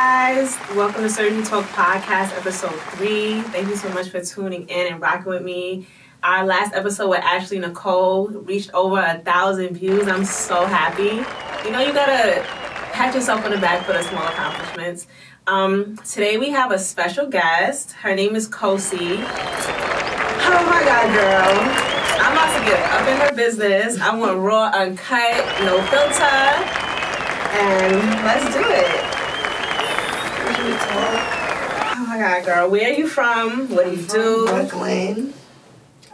guys. Welcome to Surgery Talk Podcast, episode 3. Thank you so much for tuning in and rocking with me. Our last episode with Ashley Nicole reached over 1,000 views. I'm so happy. You know, you gotta pat yourself on the back for the small accomplishments. Today we have a special guest. Her name is Kosi. Oh my God, girl. I'm about to get up in her business. I want raw, uncut, no filter. And let's do it. Oh my God, girl. Where are you from? What do you do? Brooklyn.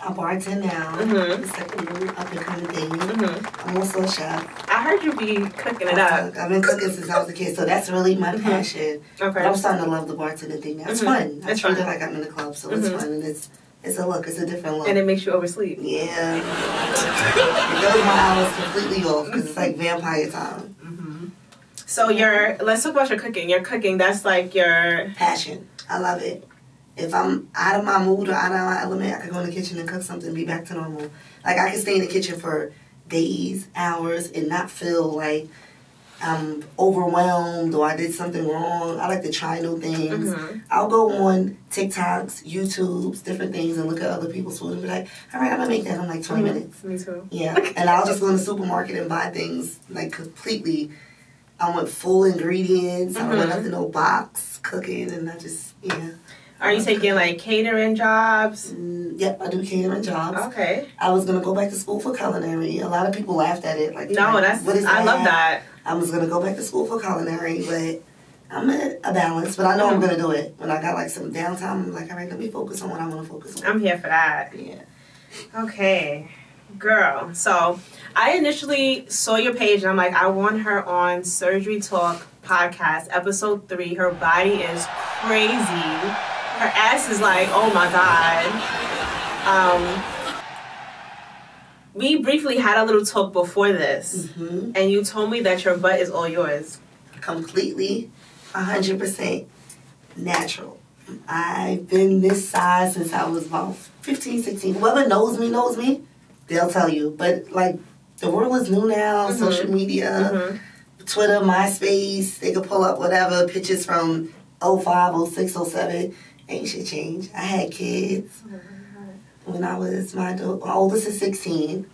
I bartend now. It's like a new up and coming thing. I'm also a chef. I heard you be cooking it up. I've been cooking since I was a kid, so that's really my passion. Okay. But I'm starting to love the bartending thing now. It's fun. I It's treat fun. it like I'm in the club, so it's fun, and it's a look. It's a different look. And it makes you oversleep. Yeah. It goes my hours completely off because it's like vampire time. So let's talk about your cooking. Your cooking, that's like your... Passion. I love it. If I'm out of my mood or out of my element, I can go in the kitchen and cook something and be back to normal. Like, I can stay in the kitchen for days, hours, and not feel like I'm overwhelmed or I did something wrong. I like to try new things. I'll go on TikToks, YouTubes, different things, and look at other people's food and be like, all right, I'm going to make that in like 20 minutes. Me too. Yeah. And I'll just go in the supermarket and buy things like completely... I want full ingredients. I want nothing, no box cooking, and I just, yeah. Are you taking like catering jobs? Yep, I do catering jobs. Okay. I was going to go back to school for culinary. A lot of people laughed at it. Like, No, what is I love that. I was going to go back to school for culinary, but I'm at a balance. But I know I'm going to do it. When I got like some downtime, I'm like, all right, let me focus on what I want to focus on. I'm here for that. Yeah. Okay. Girl, so I initially saw your page and I'm like, I want her on Surgery Talk Podcast, episode 3. Her body is crazy. Her ass is like, oh my God. We briefly had a little talk before this, and you told me that your butt is all yours. Completely, 100% natural. I've been this size since I was about 15, 16. Whoever knows me. They'll tell you. But, like, the world is new now. Social media, Twitter, MySpace. They could pull up whatever, pictures from 05, 06, 07. Ain't shit changed. I had kids. When I was, my oldest is 16.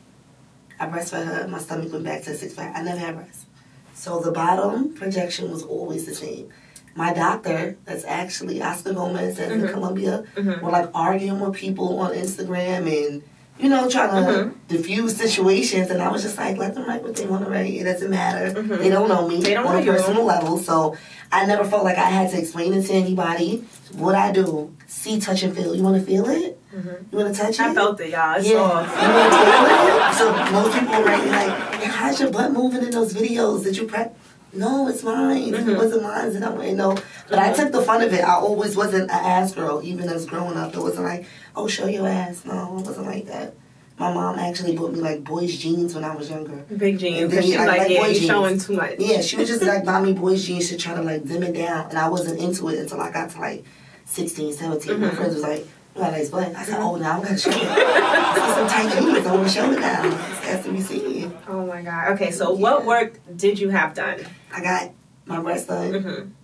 I breastfed her. My stomach went back to 6'5". I never had breasts. So the bottom projection was always the same. My doctor, that's actually Oscar Gomez at in Columbia, were, like, arguing with people on Instagram and... you know, trying to diffuse situations, and I was just like, let them write what they want to write. It doesn't matter. They don't know me on a personal level, so I never felt like I had to explain it to anybody. What I do, see, touch, and feel. You want to feel it? You want to touch it? I felt it, y'all. You want to feel it? So most people are writing like, how's your butt moving in those videos? Did you prep? No, it's mine. If it wasn't mine, then I wouldn't know. But I took the fun of it. I always wasn't an ass girl, even as growing up. It wasn't like, oh, show your ass. No, it wasn't like that. My mom actually bought me, like, boys' jeans when I was younger. Big jeans. Because she's like, yeah, you're showing too much. Yeah, she would just, like, buy me boys' jeans to try to, like, dim it down. And I wasn't into it until I got to, like, 16, 17. My friends was like, you got a nice butt. I said, oh, now I'm going to show it. I see some tight jeans. I want to show it now. It has to be seen. Oh, my God. Okay, so what work did you have done? I got my breast done.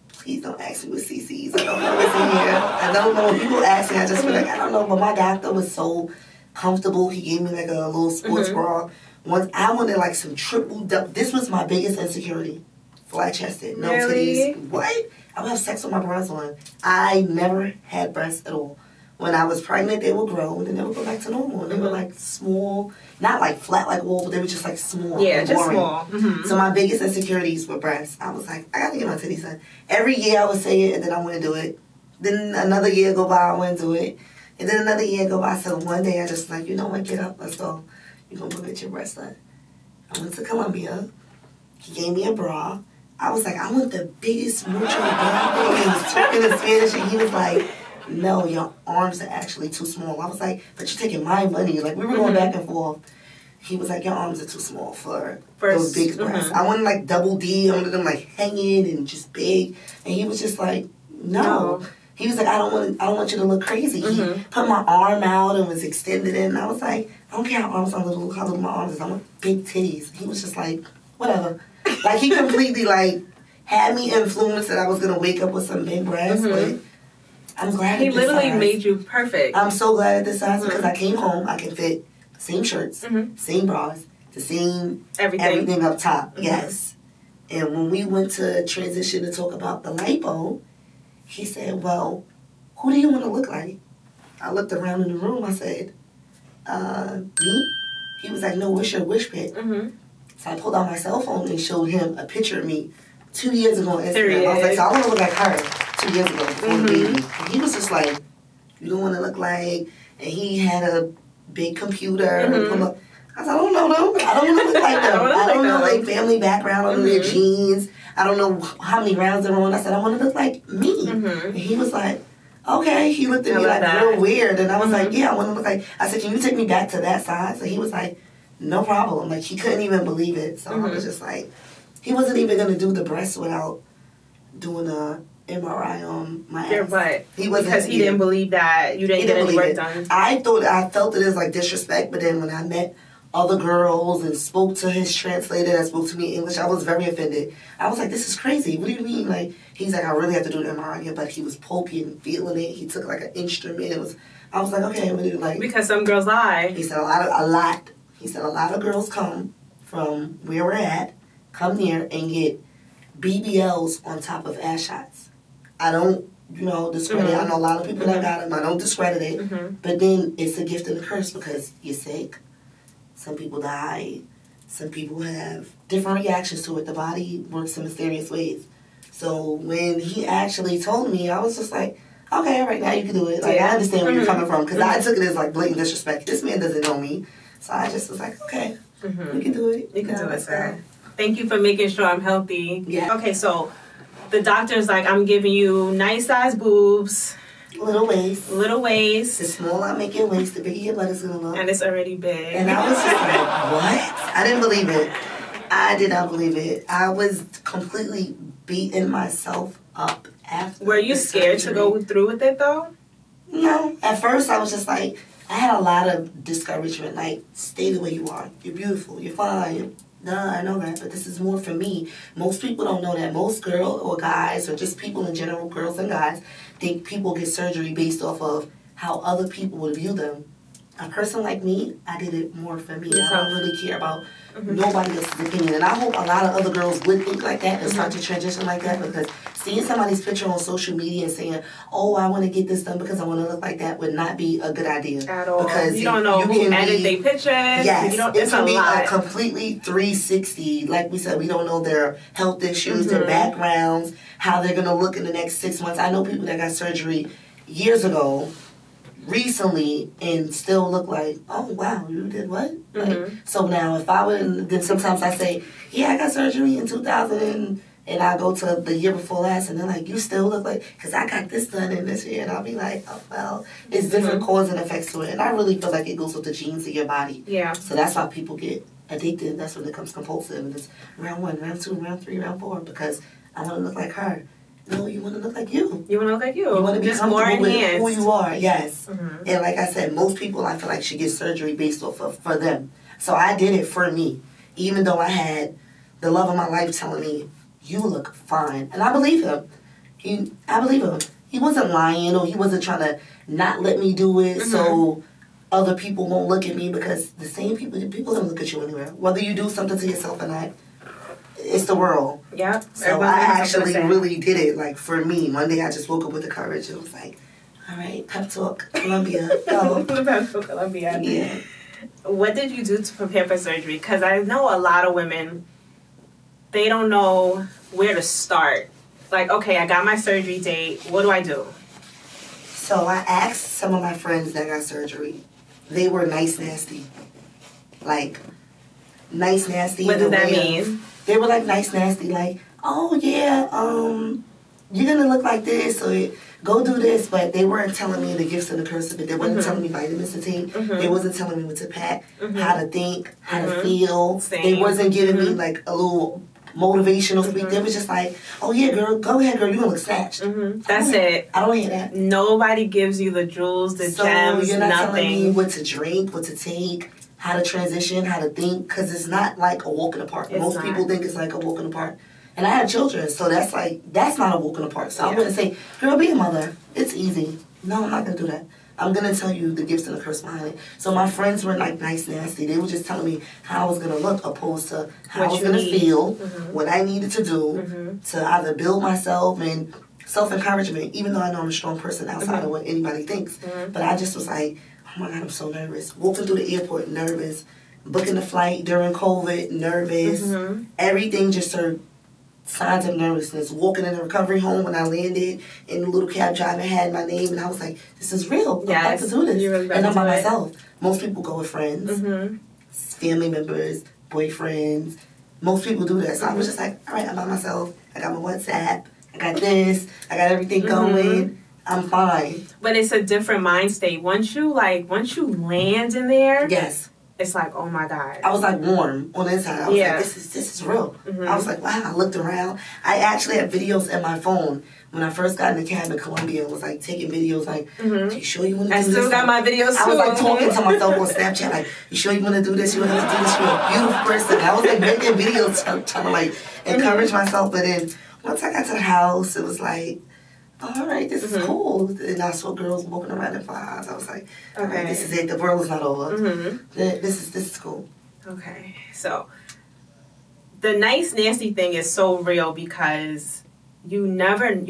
Please don't ask me what CC's. I don't know what's in here. I don't know. When people ask me, I just feel like, I don't know. But my doctor was so comfortable. He gave me like a little sports bra. Once I wanted like some triple double. This was my biggest insecurity. Flat chested, no titties. What? I would have sex with my bras on. I never had breasts at all. When I was pregnant, they would grow and then they would go back to normal. And they were like small, not like flat like wool, but they were just like small. Yeah, just small. So my biggest insecurities were breasts. I was like, I gotta get my titties done. Every year I would say it and then I wouldn't do it. Then another year go by, I wouldn't do it. And then another year go by, so one day I just like, you know what, get up, let's go. You're gonna go get your breasts done. I went to Columbia. He gave me a bra. I was like, I want the biggest mucho bra thing. He was talking in Spanish and he was like, no, your arms are actually too small. I was like, but you're taking my money. Like, we were going back and forth. He was like, your arms are too small for those big breasts. I wanted like double D. I wanted them like hanging and just big. And he was just like, no. He was like, I don't want you to look crazy. He put my arm out and was extended it. And I was like, I don't care how little my arms is. I want big titties. He was just like, whatever. Like, he completely like, had me influenced that I was gonna wake up with some big breasts, but I'm glad He at this literally size. made you perfect. I'm so glad at this size because I came home, I can fit the same shirts, same bras, the same everything up top. Yes. And when we went to transition to talk about the lipo, he said, well, who do you want to look like? I looked around in the room. I said, me? He was like, no, what's your wish pic? So I pulled out my cell phone and showed him a picture of me 2 years ago on Instagram. I was like, so I want to look like her 2 years ago before the baby. And he was just like, you don't want to look like... And he had a big computer. I was like, I don't know them. I don't want to look like them. I don't know their family background. I don't know their genes. I don't know how many rounds they're on. I said, I want to look like me. And he was like, okay. He looked at me like real weird. And I was like, yeah, I want to look like... I said, can you take me back to that size? So he was like, no problem. Like, he couldn't even believe it. So I was just like... He wasn't even going to do the breast without doing a MRI on my ass. Your butt. He wasn't, because he didn't believe that you didn't get any work done. I felt it as like disrespect, but then when I met other girls and spoke to his translator that spoke to me in English, I was very offended. I was like, this is crazy. What do you mean? Like, he's like, I really have to do the MRI again, but he was poking, feeling it. He took like an instrument. I was like, okay, what do you like? Because some girls lie. He said a lot. He said a lot of girls come from where we're at, come here and get BBLs on top of ass shots. I don't, discredit. I know a lot of people that got them. I don't discredit it. But then it's a gift and a curse because you're sick. Some people die. Some people have different reactions to it. The body works in mysterious ways. So when he actually told me, I was just like, okay, all right, now you can do it. Like, I understand where you're coming from because I took it as like blatant disrespect. This man doesn't know me. So I just was like, okay, we can do it. You can do it, sir. Thank you for making sure I'm healthy. Yeah. Okay, so the doctor's like, I'm giving you nice size boobs. Little waist. The smaller I make your waist, the bigger your butt is going to look. And it's already big. And I was just like, what? I didn't believe it. I did not believe it. I was completely beating myself up after. Were you scared to go through with it, though? No. At first, I was just like, I had a lot of discouragement. Like, stay the way you are. You're beautiful. You're fine. Duh, I know that, but this is more for me. Most people don't know that. Most girls or guys, or just people in general, girls and guys, think people get surgery based off of how other people would view them. A person like me, I did it more for me. I don't really care about nobody else's opinion. And I hope a lot of other girls would think like that and start to transition like that, because seeing somebody's picture on social media and saying, oh, I want to get this done because I want to look like that would not be a good idea. At all. Because you don't know who edited their pictures. Yes, it can be a completely 360. Like we said, we don't know their health issues, their backgrounds, how they're going to look in the next 6 months. I know people that got surgery years ago, recently, and still look like, oh wow, you did what? Like, so now if I would, then sometimes I say, yeah, I got surgery in 2000 and I go to the year before last, and they're like, you still look like, because I got this done in this year, and I'll be like, oh well, it's different cause and effects to it, and I really feel like it goes with the genes of your body. Yeah. So that's why people get addicted. That's when it becomes compulsive, and it's round 1, round 2, round 3, round 4, because I want to look like her. No, you want to look like you. You want to look like you. You want to be comfortable more with who you are, yes. And like I said, most people, I feel like, should get surgery based off of for them. So I did it for me, even though I had the love of my life telling me, you look fine. And I believe him. I believe him. He wasn't lying, or he wasn't trying to not let me do it so other people won't look at me, because the same people don't look at you anywhere. Whether you do something to yourself or not, it's the world. Yep. So I actually really did it, like, for me. One day I just woke up with the courage. It was like, all right, pep talk, Columbia, go. Pep talk, Columbia. Yeah. What did you do to prepare for surgery? Because I know a lot of women, they don't know where to start. Like, okay, I got my surgery date. What do I do? So I asked some of my friends that got surgery. They were nice, nasty. Like, nice, nasty. What does that mean? They were like nice, nasty, like, oh yeah, you're gonna look like this, or go do this, but they weren't telling me the gifts and the curse of it. They wasn't telling me vitamins to take. They wasn't telling me what to pack, how to think, how to feel. Same. They wasn't giving me like a little motivational speak. They was just like, oh yeah, girl, go ahead, girl, you're gonna look snatched. That's it. I don't hear that. Nobody gives you the jewels, the gems, you're not nothing. telling me what to drink, what to take, how to transition, how to think, because it's not like a walk in the park. Most people think it's like a walk in the park. And I had children, so that's not a walk in the park. So I wouldn't say, girl, be a mother. It's easy. No, I'm not going to do that. I'm going to tell you the gifts and the curse behind it. So my friends were like nice, nasty. They were just telling me how I was going to look opposed to how I was going to feel, what I needed to do to either build myself and self-encouragement, even though I know I'm a strong person outside of what anybody thinks. But I just was like, oh my God, I'm so nervous. Walking through the airport, nervous. Booking the flight during COVID, nervous. Everything just showed signs of nervousness. Walking in the recovery home when I landed, and the little cab driver had my name, and I was like, this is real. I'm about to do this. Really and I'm by myself. Most people go with friends, family members, boyfriends. Most people do that. So I was just like, all right, I'm by myself. I got my WhatsApp. I got this. I got everything going. I'm fine. But it's a different mind state. Once you land in there. Yes. It's like, oh my God. I was like warm on the inside. I was like, this is real. I was like, wow. I looked around. I actually had videos in my phone when I first got in the cab in Colombia and was like taking videos like, you sure you want to do this? I still got my videos too. I was like talking to myself on Snapchat like, you sure you want to do this? You want to do this? You're a beautiful person. I was like making videos trying to like encourage myself. But then once I got to the house, it was like, all right, this is cool. And I saw girls walking around in flowers. I was like, all right, this is it. The world is not over. This is cool. Okay, so the nice nasty thing is so real because you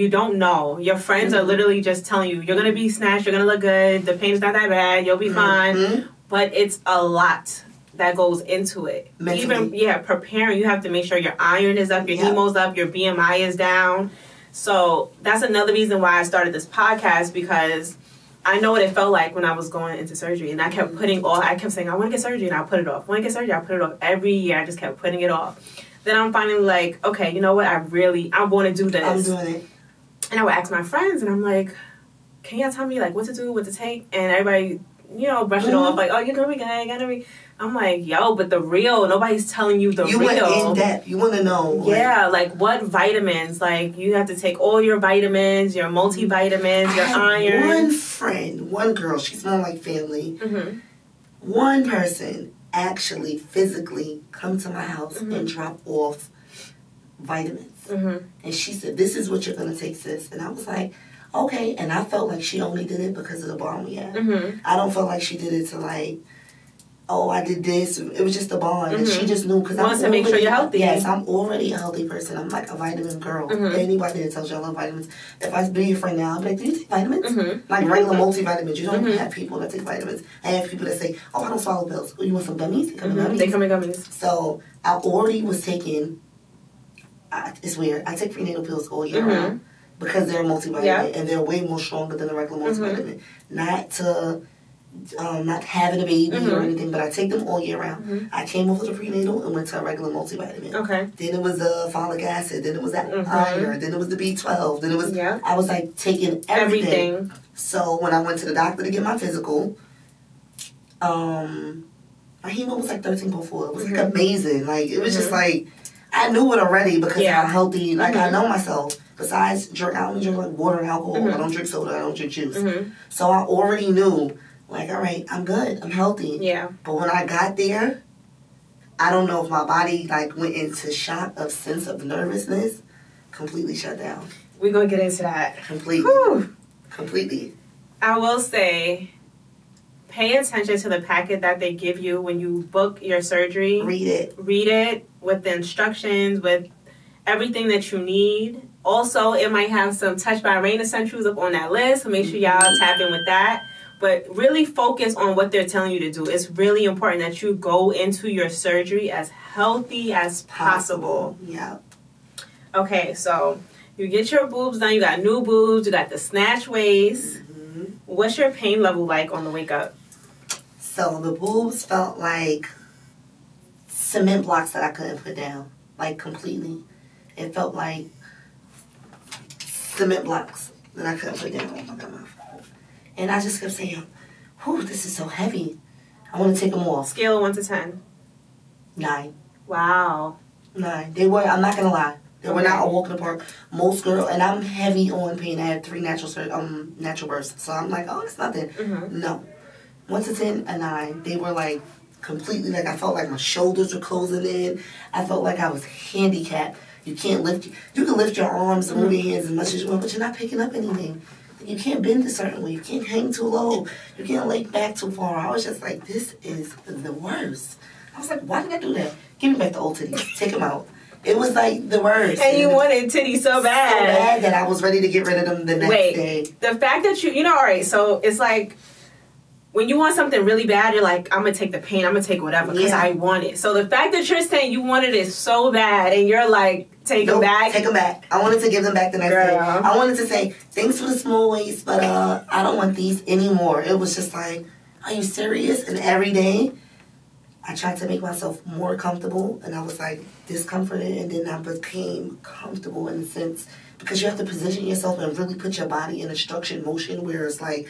don't know. Your friends are literally just telling you, you're going to be snatched, you're going to look good, the pain's not that bad, you'll be fine. But it's a lot that goes into it. Mentally. Even, preparing, you have to make sure your iron is up, your hemo's up, your BMI is down. So that's another reason why I started this podcast, because I know what it felt like when I was going into surgery. And I kept saying, I want to get surgery, and I'll put it off. I want to get surgery, I'll put it off. Every year, I just kept putting it off. Then I'm finally like, okay, you know what? I want to do this. I'm doing it. And I would ask my friends, and I'm like, can y'all tell me like what to do, what to take? And everybody, brush it off. Like, oh, you're going to be good, you're going to be... I'm like, yo, but nobody's telling you the real. You went in depth. You want to know. Yeah, like what vitamins. Like, you have to take all your vitamins, your multivitamins, your iron. One girl, she's more like family. One person actually physically come to my house and drop off vitamins. And she said, this is what you're going to take, sis. And I was like, okay. And I felt like she only did it because of the bond we had. I don't feel like she did it to like, oh, I did this. It was just a bond. And she just knew. Because wants to make sure you're healthy. Yes, I'm already a healthy person. I'm like a vitamin girl. Anybody that tells you I love vitamins. If I be your friend now, I'll be like, do you take vitamins? Like regular multivitamins. You don't have people that take vitamins. I have people that say, oh, I don't swallow pills. Oh, you want some gummies? They come in gummies. They come in gummies. So I already was taking, it's weird, I take prenatal pills all year round. Because they're a multivitamin. And they're way more stronger than a regular multivitamin. Not having a baby or anything, but I take them all year round. I came off of the prenatal and went to a regular multivitamin. Okay. Then it was the folic acid. Then it was that iron. Then it was the B12. Then it was, I was like taking everything. So when I went to the doctor to get my physical, my hemo was like 13.4. It was like amazing. Like, it was just like, I knew it already because I'm healthy. Like, I know myself. Besides, I only drink like water and alcohol. I don't drink soda. I don't drink juice. So I already knew, like, all right, I'm good. I'm healthy. Yeah. But when I got there, I don't know if my body, like, went into shock of sense of nervousness, completely shut down. We're going to get into that. Completely. Whew. Completely. I will say, pay attention to the packet that they give you when you book your surgery. Read it. Read it with the instructions, with everything that you need. Also, it might have some Touched by Rain essentials up on that list, so make sure y'all tap in with that. But really focus on what they're telling you to do. It's really important that you go into your surgery as healthy as possible. Yeah. Okay, so you get your boobs done. You got new boobs. You got the snatch waist. What's your pain level like on the wake up? So the boobs felt like cement blocks that I couldn't put down. Like, completely. It felt like cement blocks that I couldn't put down. Oh my God, my phone. And I just kept saying, whew, this is so heavy. I want to take them off. Scale of 1 to 10. 9. Wow. 9. They were, I'm not going to lie. They were not a walk in the park. Most girls, and I'm heavy on pain. I had 3 natural births. So I'm like, oh, it's nothing. No. 1 to 10, a 9. They were like completely, like, I felt like my shoulders were closing in. I felt like I was handicapped. You can't lift. You can lift your arms and move your hands as much as you want, but you're not picking up anything. You can't bend a certain way. You can't hang too low. You can't lay back too far. I was just like, this is the worst. I was like, why did I do that? Give me back the old titties. Take them out. It was like the worst. And you wanted titties so bad. So bad that I was ready to get rid of them the next day. The fact that all right, so it's like, when you want something really bad, you're like, I'm going to take the pain, I'm going to take whatever, because I want it. So the fact that you're saying you wanted it so bad, and you're like, take them back. Take them back. I wanted to give them back the next day. I wanted to say, thanks for the small waist, but I don't want these anymore. It was just like, are you serious? And every day, I tried to make myself more comfortable, and I was like discomforted, and then I became comfortable in a sense, because you have to position yourself and really put your body in a structured motion where it's like,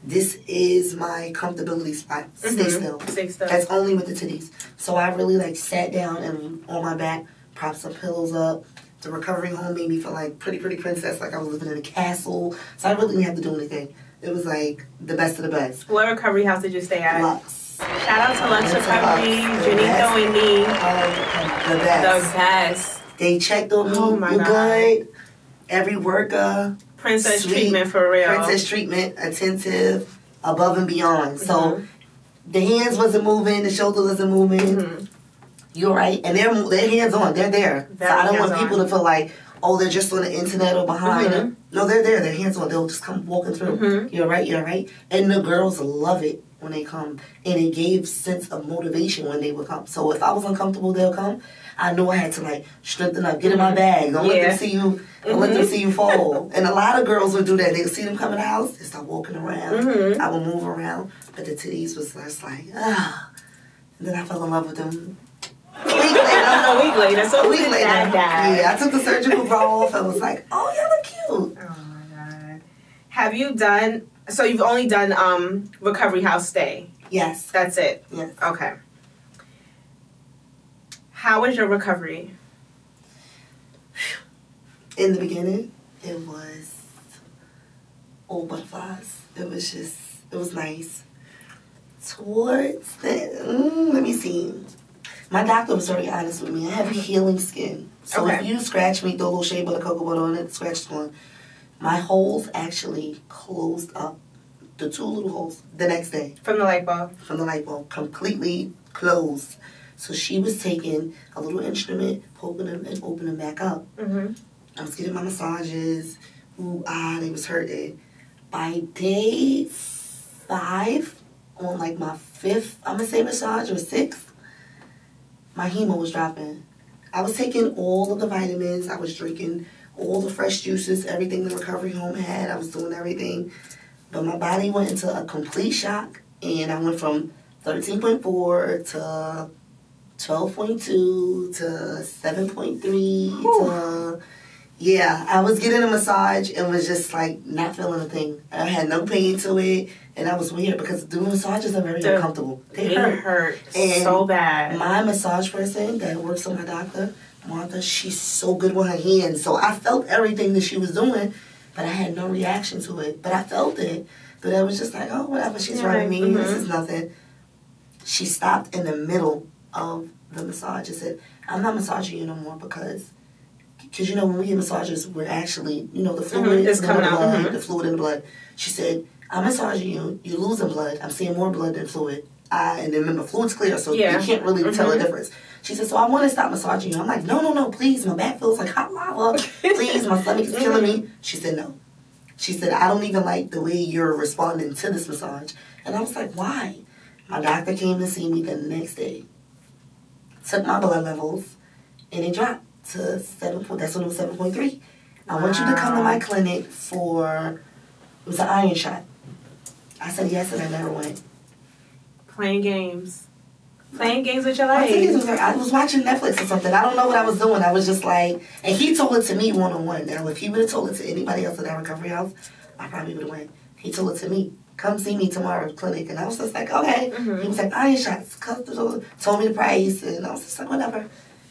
this is my comfortability spot. Stay still. Stay still. That's only with the titties. So I really like sat down and on my back, propped some pillows up. The recovery home made me feel like pretty princess, like I was living in a castle. So I really didn't have to do anything. It was like the best of the best. What recovery house did you stay at? Lux. Shout out to Lux Recovery, Janito and me. The best. The best. They checked on me. Oh my You God. good? Every worker. Princess Sweet. treatment for real. Princess treatment, attentive, above and beyond. So the hands wasn't moving, the shoulders wasn't moving. You're right, and they're hands on. They're there. Very so I don't want hands-on. people to feel like, oh, they're just on the internet or behind them. No, they're there. They're hands on. They'll just come walking through. You're right. You're right. And the girls love it when they come, and it gave sense of motivation when they would come. So if I was uncomfortable, they'll come. I knew I had to like strengthen up, get in my bag. Don't let them see you. Don't let them see you fall. And a lot of girls would do that. They would see them come in the house. They start walking around. I would move around, but the titties was just like And then I fell in love with them. A week later. So A week later. That. Yeah, I took the surgical bra off and was like, oh, y'all look cute. Oh my God. Have you done? So you've only done recovery house stay. Yes. That's it. Yes. Okay. How was your recovery? In the beginning, it was all butterflies. It was nice. Towards the, let me see. My doctor was very honest with me. I have healing skin. So if you scratch me, throw a little shea butter, cocoa butter on it, scratch on. My holes actually closed up. The 2 little holes the next day. From the light bulb? From the light bulb. Completely closed. So she was taking a little instrument, poking them and opening them back up. I was getting my massages. They was hurting. By day 5, on like my 5th, I'm going to say massage, or 6th, my hemo was dropping. I was taking all of the vitamins. I was drinking all the fresh juices, everything the recovery home had. I was doing everything. But my body went into a complete shock, and I went from 13.4 to 12.2 to 7.3 to... Yeah, I was getting a massage and was just like not feeling a thing. I had no pain to it, and that was weird because the massages are very uncomfortable. They hurt and so bad. My massage person that works with my doctor, Martha, she's so good with her hands. So I felt everything that she was doing, but I had no reaction to it. But I felt it. But I was just like, oh, whatever, she's rubbing me. This is nothing. She stopped in the middle of the massage and said, I'm not massaging you no more because you know, when we get massages, we're actually, you know, the fluid is coming out. The fluid in the blood. She said, I'm massaging you. You're losing blood. I'm seeing more blood than fluid. And then remember, fluid's clear, so you can't really tell the difference. She said, so I want to stop massaging you. I'm like, no, please. My back feels like hot lava. Please, my stomach is killing me. She said, no. She said, I don't even like the way you're responding to this massage. And I was like, why? My doctor came to see me the next day. Took my blood levels, and it dropped to 7. That's when it was 7.3. I want you to come to my clinic for, it was an iron shot. I said yes, and I never went. Playing games with your life. I was watching Netflix or something. I don't know what I was doing. I was just like, and he told it to me one-on-one. Now, if he would have told it to anybody else at that recovery house, I probably would have went. He told it to me. Come see me tomorrow at clinic. And I was just like, okay. He was like, iron shots. Told me the price. And I was just like, whatever.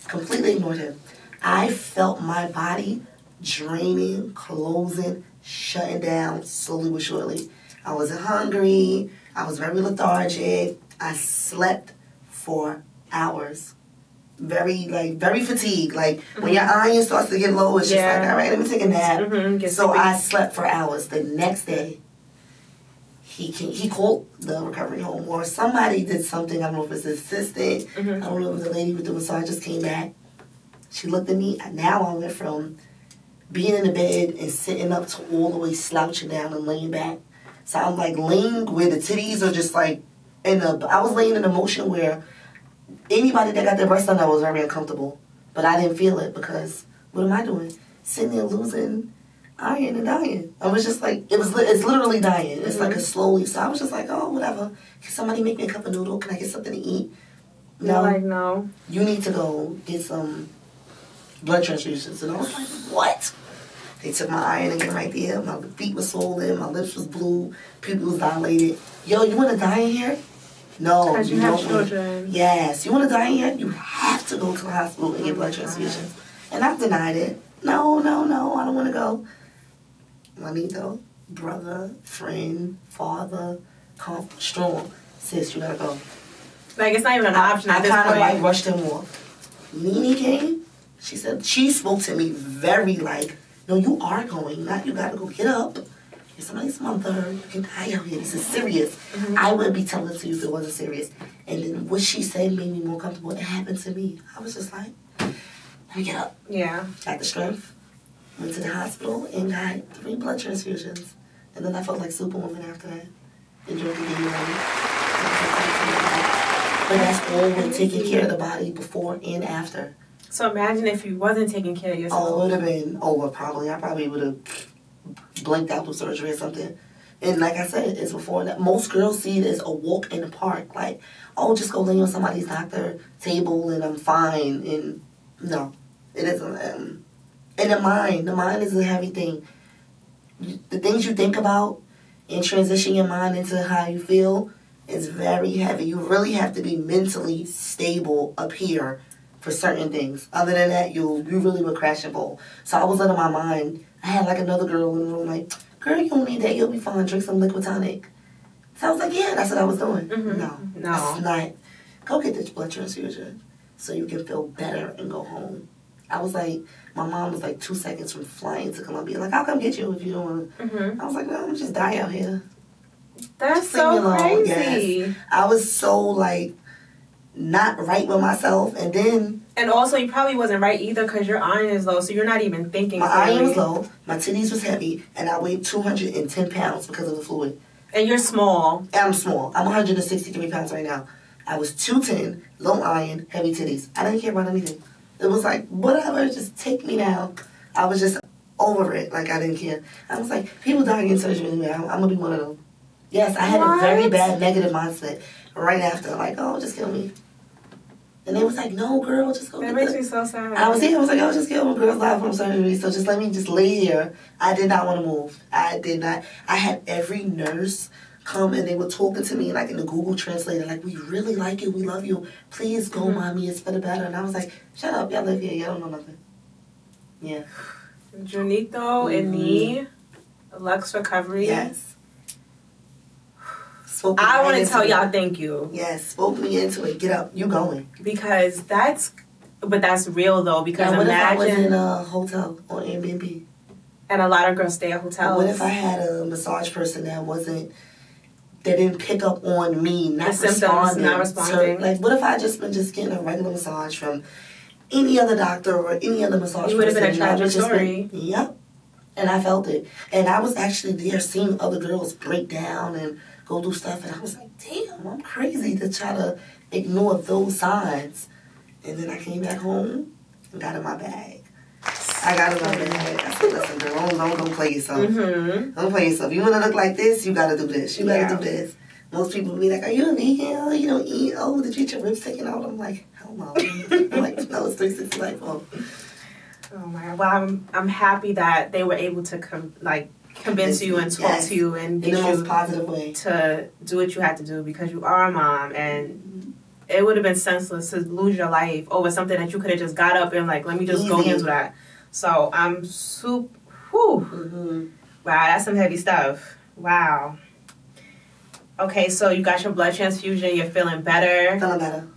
Completely ignored him. I felt my body draining, closing, shutting down slowly but surely. I wasn't hungry. I was very lethargic. I slept for hours. very fatigued. Like, when your iron starts to get low, it's just like, all right, let me take a nap. So I slept for hours. The next day, he called the recovery home, or somebody did something. I don't know if it's his assistant. I don't know if it was the lady with the massage just came back. She looked at me. Now I went from being in the bed and sitting up to all the way slouching down and laying back. So I'm like laying where the titties are just like I was laying in a motion where anybody that got their breast done, I was very uncomfortable. But I didn't feel it because what am I doing? Sitting there losing iron and dying. I was just like, it's literally dying. It's like a slowly. So I was just like, oh, whatever. Can somebody make me a cup of noodle? Can I get something to eat? No. Like, no. You need to go get some blood transfusions. And I was like, what? They took my iron again right there. My feet were swollen. My lips was blue. Pupils was dilated. Yo, you want to die in here? No. Because you have children. Yes. You want to die in here? You have to go to the hospital and get blood transfusions. And I denied it. No. I don't want to go. Juanito, brother, friend, father, strong. Sis, you gotta go. Like, it's not even an option at this point. I kind of like rushed him off. Nene came. She said, she spoke to me very like, no, you are going. Not you gotta go get up. You're somebody's mother. You can die out here. This is serious. I wouldn't be telling it to you if it wasn't serious. And then what she said made me more comfortable. It happened to me. I was just like, let me get up. Yeah. Got the strength. Went to the hospital and got 3 blood transfusions. And then I felt like Superwoman after that. Enjoyed the game ready. But that's all with taking care of the body before and after. So imagine if you wasn't taking care of yourself. Oh, it would have been over probably. I probably would have blanked out with surgery or something. And like I said, it's before that. Most girls see it as a walk in the park. Like, oh, just go lay on somebody's doctor table and I'm fine. And no, it isn't. And the mind is a heavy thing. The things you think about and transition your mind into how you feel is very heavy. You really have to be mentally stable up here for certain things. Other than that, you really would crash and fall. So I was letting my mind. I had like another girl in the room like, girl, you don't need that. You'll be fine. Drink some liquid tonic. So I was like, yeah, that's what I was doing. No. That's not. Go get this blood transfusion so you can feel better and go home. I was like, my mom was like 2 seconds from flying to Columbia. Like, I'll come get you if you don't want to. I was like, no, I'm just die out here. That's so crazy. Yes. I was so like not right with myself, and then. And also, you probably wasn't right either because your iron is low, so you're not even thinking. My iron was low, my titties was heavy, and I weighed 210 pounds because of the fluid. And you're small. I'm small. I'm 163 pounds right now. I was 210, low iron, heavy titties. I didn't care about anything. It was like, whatever, just take me now. I was just over it. Like, I didn't care. I was like, people dying in surgery anyway. I'm going to be one of them. Yes, I had a very bad negative mindset right after. Like, oh, just kill me. And they was like, no, girl, just go get That makes me so sad. I was like, oh, just kill me. Girls die from surgery, so just let me just lay here. I did not want to move. I did not. I had every nurse come and they were talking to me like in the Google Translator, like, we really like you, we love you, please go, mommy, it's for the better. And I was like, shut up, y'all live here, y'all don't know nothing. Yeah. Junito and me, Lux Recovery. Yes. I want to tell y'all thank you. Yes, spoke me into it. Get up, you going. Because that's real though, because now, what imagine. What if I was in a hotel or Airbnb? And a lot of girls stay at hotels. What if I had a massage person that didn't pick up on me, not responding. Like, what if I just been getting a regular massage from any other doctor or any other massage person? You would have been a tragic story. Yep. And I felt it. And I was actually there seeing other girls break down and go do stuff. And I was like, damn, I'm crazy to try to ignore those signs. And then I came back home and got in my bag. I got in my bag. I said, listen, girl, don't play yourself. Don't play yourself. You want to look like this, you got to do this. You got to do this. Most people be like, are you a vegan? Oh, you don't eat? Oh, did you get your ribs taken out? I'm like, hell no. I'm like, no, it's 365. Oh my God. Well, I'm happy that they were able to convince you and talk to you and get in the you most positive way to do what you had to do because you are a mom, and it would have been senseless to lose your life over something that you could have just got up and like, let me just go handle that. So I'm super. Wow, that's some heavy stuff. Wow. Okay, so you got your blood transfusion. You're feeling better. Feeling better.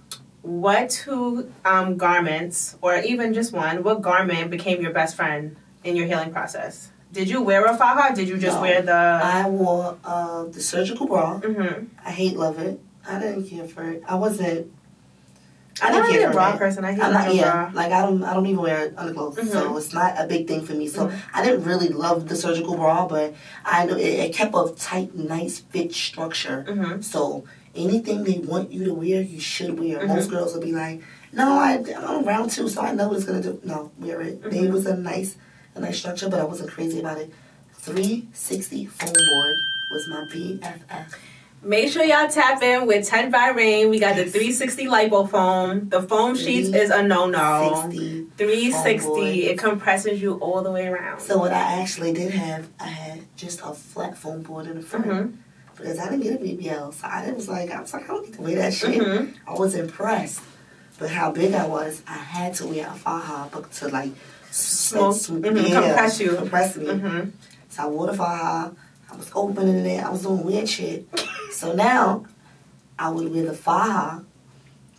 what two garments, or even just one, what garment became your best friend in your healing process? Did you wear a faja? Did you just wear the... I wore the surgical bra. Mm-hmm. I love it. I didn't care for it. I'm not really a bra person. I hate a bra. Like I don't even wear underclothes, Mm-hmm. so it's not a big thing for me. So Mm-hmm. I didn't really love the surgical bra, but I know it kept a tight, nice fit structure. Mm-hmm. So anything they want you to wear, you should wear. Mm-hmm. Most girls will be like, "No, I'm round two, so I know what it's gonna do." No, wear it. Mm-hmm. It was a nice structure, but I wasn't crazy about it. 360 foam board was my BFF. Make sure y'all tap in with 10 by Rain. We got the 360 Lipo foam. The foam sheets is a no-no. 360. It compresses you all the way around. So what I actually did have, I had just a flat foam board in the front. Mm-hmm. Because I didn't get a BBL. So I was like, I don't need to wear that shit. Mm-hmm. I was impressed. But how big I was, I had to wear a faja to like compress you. Compress me. Mm-hmm. So I wore the faja. I was opening it. I was doing weird shit. So now I would wear the faja,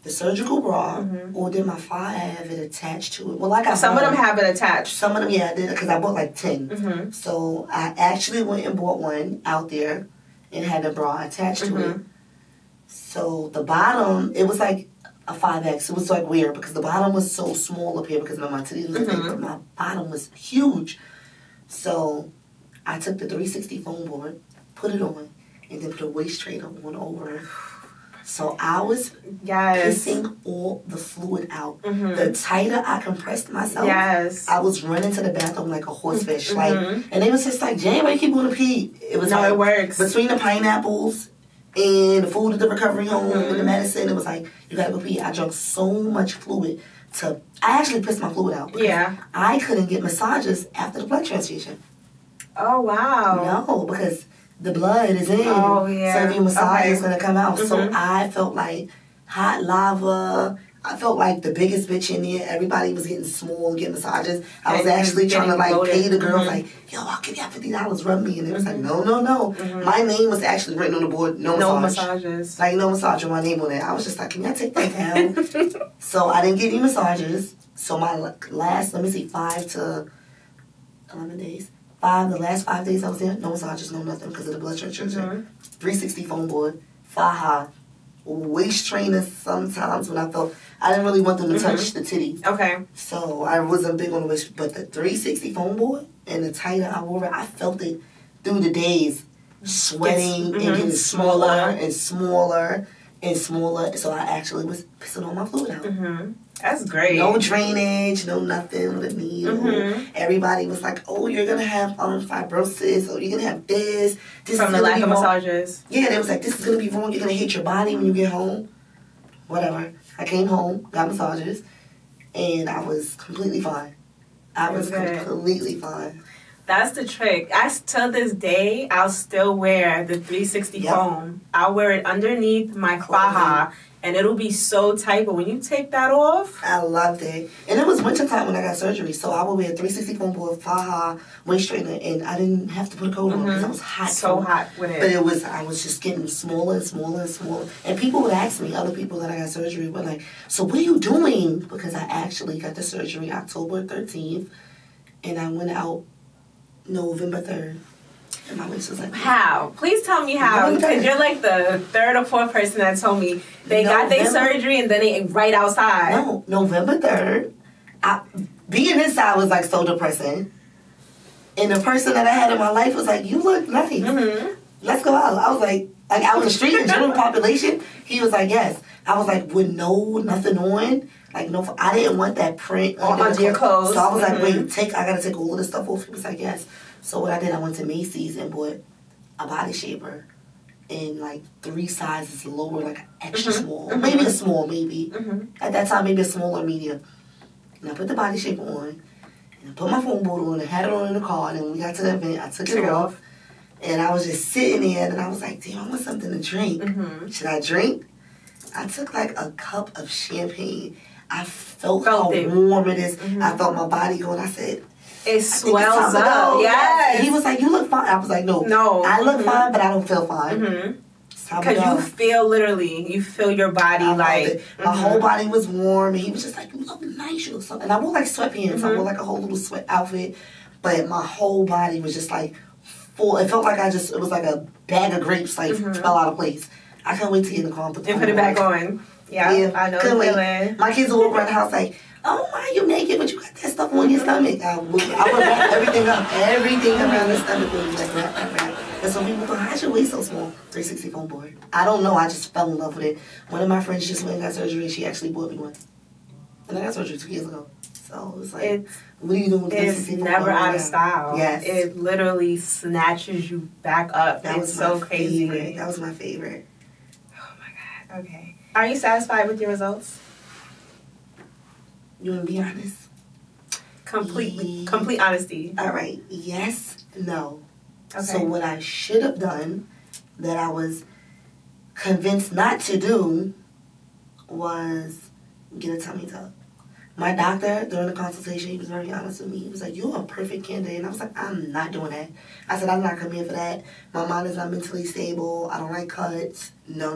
the surgical bra, or did my faja have it attached to it? Well, like some of them have it attached. Some of them, yeah, I did, because I bought like 10. Mm-hmm. So I actually went and bought one out there and had the bra attached to it. So the bottom, it was like a 5X. It was like weird because the bottom was so small up here because my titties was big, but my bottom was huge. So I took the 360 foam board, put it on, and then put a waist trainer on over it. So I was pissing all the fluid out. Mm-hmm. The tighter I compressed myself, I was running to the bathroom like a horsefish. And it was just like, Jane, why you keep going to pee? It was it works. Between the pineapples and the food at the recovery home and the medicine, it was like, you gotta go pee. I drank so much fluid I actually pissed my fluid out. Yeah. I couldn't get massages after the blood transfusion. Oh, wow. No, because the blood is in. Oh, yeah. So if you massage, it's going to come out. So I felt like hot lava. I felt like the biggest bitch in there. Everybody was getting small, getting massages. I was actually trying to like pay the girls like, yo, I'll give y'all $50, rub me. And it was like, no. My name was actually written on the board, no massages. Like no massage with my name on it. I was just like, can y'all take that down? So I didn't get any massages. So my last, 5 to 11 days. The last 5 days I was there, no massages, no nothing because of the blood transfusion. 360 foam board, faja, waist trainers sometimes when I didn't really want them to touch the titties. Okay. So I wasn't big on the waist, but the 360 foam board and the tighter I wore it, I felt it through the days, sweating and getting smaller and smaller and smaller. So I actually was pissing all my fluid out. That's great. No drainage, no nothing with a needle. Everybody was like, oh, you're going to have fibrosis, or you're going to have this. From the lack of massages. Yeah, they was like, this is going to be wrong. You're going to hate your body when you get home. Whatever. I came home, got massages, and I was completely fine. I was completely fine. That's the trick. Till this day, I'll still wear the 360 foam. I'll wear it underneath my faja, and it'll be so tight. But when you take that off, I loved it. And it was wintertime when I got surgery, so I would wear 360 foam board, faja, waist trainer, and I didn't have to put a coat on because I was hot. So hot with it. But I was just getting smaller and smaller and smaller. And people would ask me, other people that I got surgery were like, so what are you doing? Because I actually got the surgery October 13th, and I went out November 3rd. And my waist was like, how? Please tell me how. Because you're like the third or fourth person that told me they got their surgery and then they ate right outside. No, November 3rd. Being inside was like so depressing. And the person that I had in my life was like, you look nice. Let's go out. I was like out in the street, the general population. He was like, yes. I was like, with nothing on. Like, no, I didn't want that print on your clothes. So I was like, wait, I gotta take all of this stuff off. He was like, yes. So what I did, I went to Macy's and bought a body shaper in like 3 sizes lower, like extra small. Maybe a small, maybe. At that time, maybe a small or medium. And I put the body shaper on, and I put my foam board on, and had it on in the car, and then when we got to the event, I took it off. And I was just sitting there, and I was like, damn, I want something to drink. Should I drink? I took like a cup of champagne. I felt how warm it is. I felt my body going. I said, it swells up. Yes. He was like, you look fine. I was like, no. I look fine, but I don't feel fine. top Because it you off. you feel your body like... My whole body was warm, and he was just like, you look nice, you look something. And I wore like sweatpants. I wore like a whole little sweat outfit. But my whole body was just like full. It felt like it was like a bag of grapes like fell out of place. I can't wait to get in the car and put it back on. Yeah, I know the feeling. My kids will walk around the house like, oh my, you naked, but you got that stuff on your stomach. I would wrap everything around the stomach would be like wrap. And so people go, how'd your waist so small? 360 foam board. I don't know, I just fell in love with it. One of my friends just went and got surgery, she actually bought me one. And I got surgery 2 years ago. So it was like, what are you doing with It's never out of style. Yes. It literally snatches you back up. It's so crazy. That was my favorite. Oh my God. Okay. Are you satisfied with your results? You want to be honest? Complete honesty. All right. Yes, no. Okay. So what I should have done that I was convinced not to do was get a tummy tuck. My doctor, during the consultation, he was very honest with me. He was like, you're a perfect candidate. And I was like, I'm not doing that. I said, I'm not coming here for that. My mind is not mentally stable. I don't like cuts. No.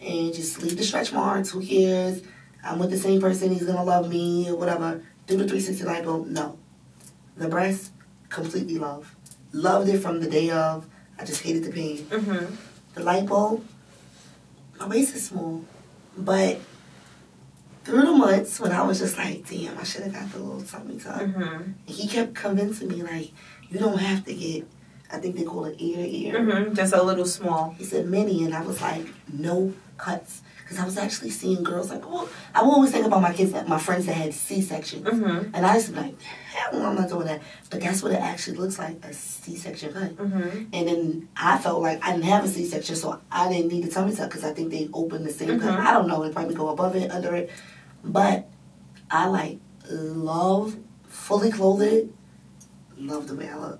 And just leave the stretch marks. Who cares? I'm with the same person. He's going to love me or whatever. Do the 360 lipo. No. The breast, completely love. Loved it from the day of. I just hated the pain. Mm-hmm. The lipo, my waist is small. But through the months when I was just like, damn, I should have got the little tummy tuck. Mm-hmm. And he kept convincing me, like, you don't have to get, I think they call it ear to ear. Mm-hmm. Just a little small. He said mini, and I was like, no cuts. Because I was actually seeing girls like, oh, I would always think about my kids, my friends that had C-sections. Mm-hmm. And I used to be like, hell no, I'm not doing that. But that's what it actually looks like, a C-section cut. Mm-hmm. And then I felt like I didn't have a C-section, so I didn't need a tummy tuck because I think they open the same cut. I don't know, they probably go above it, under it. But I love fully clothed, love the way I look.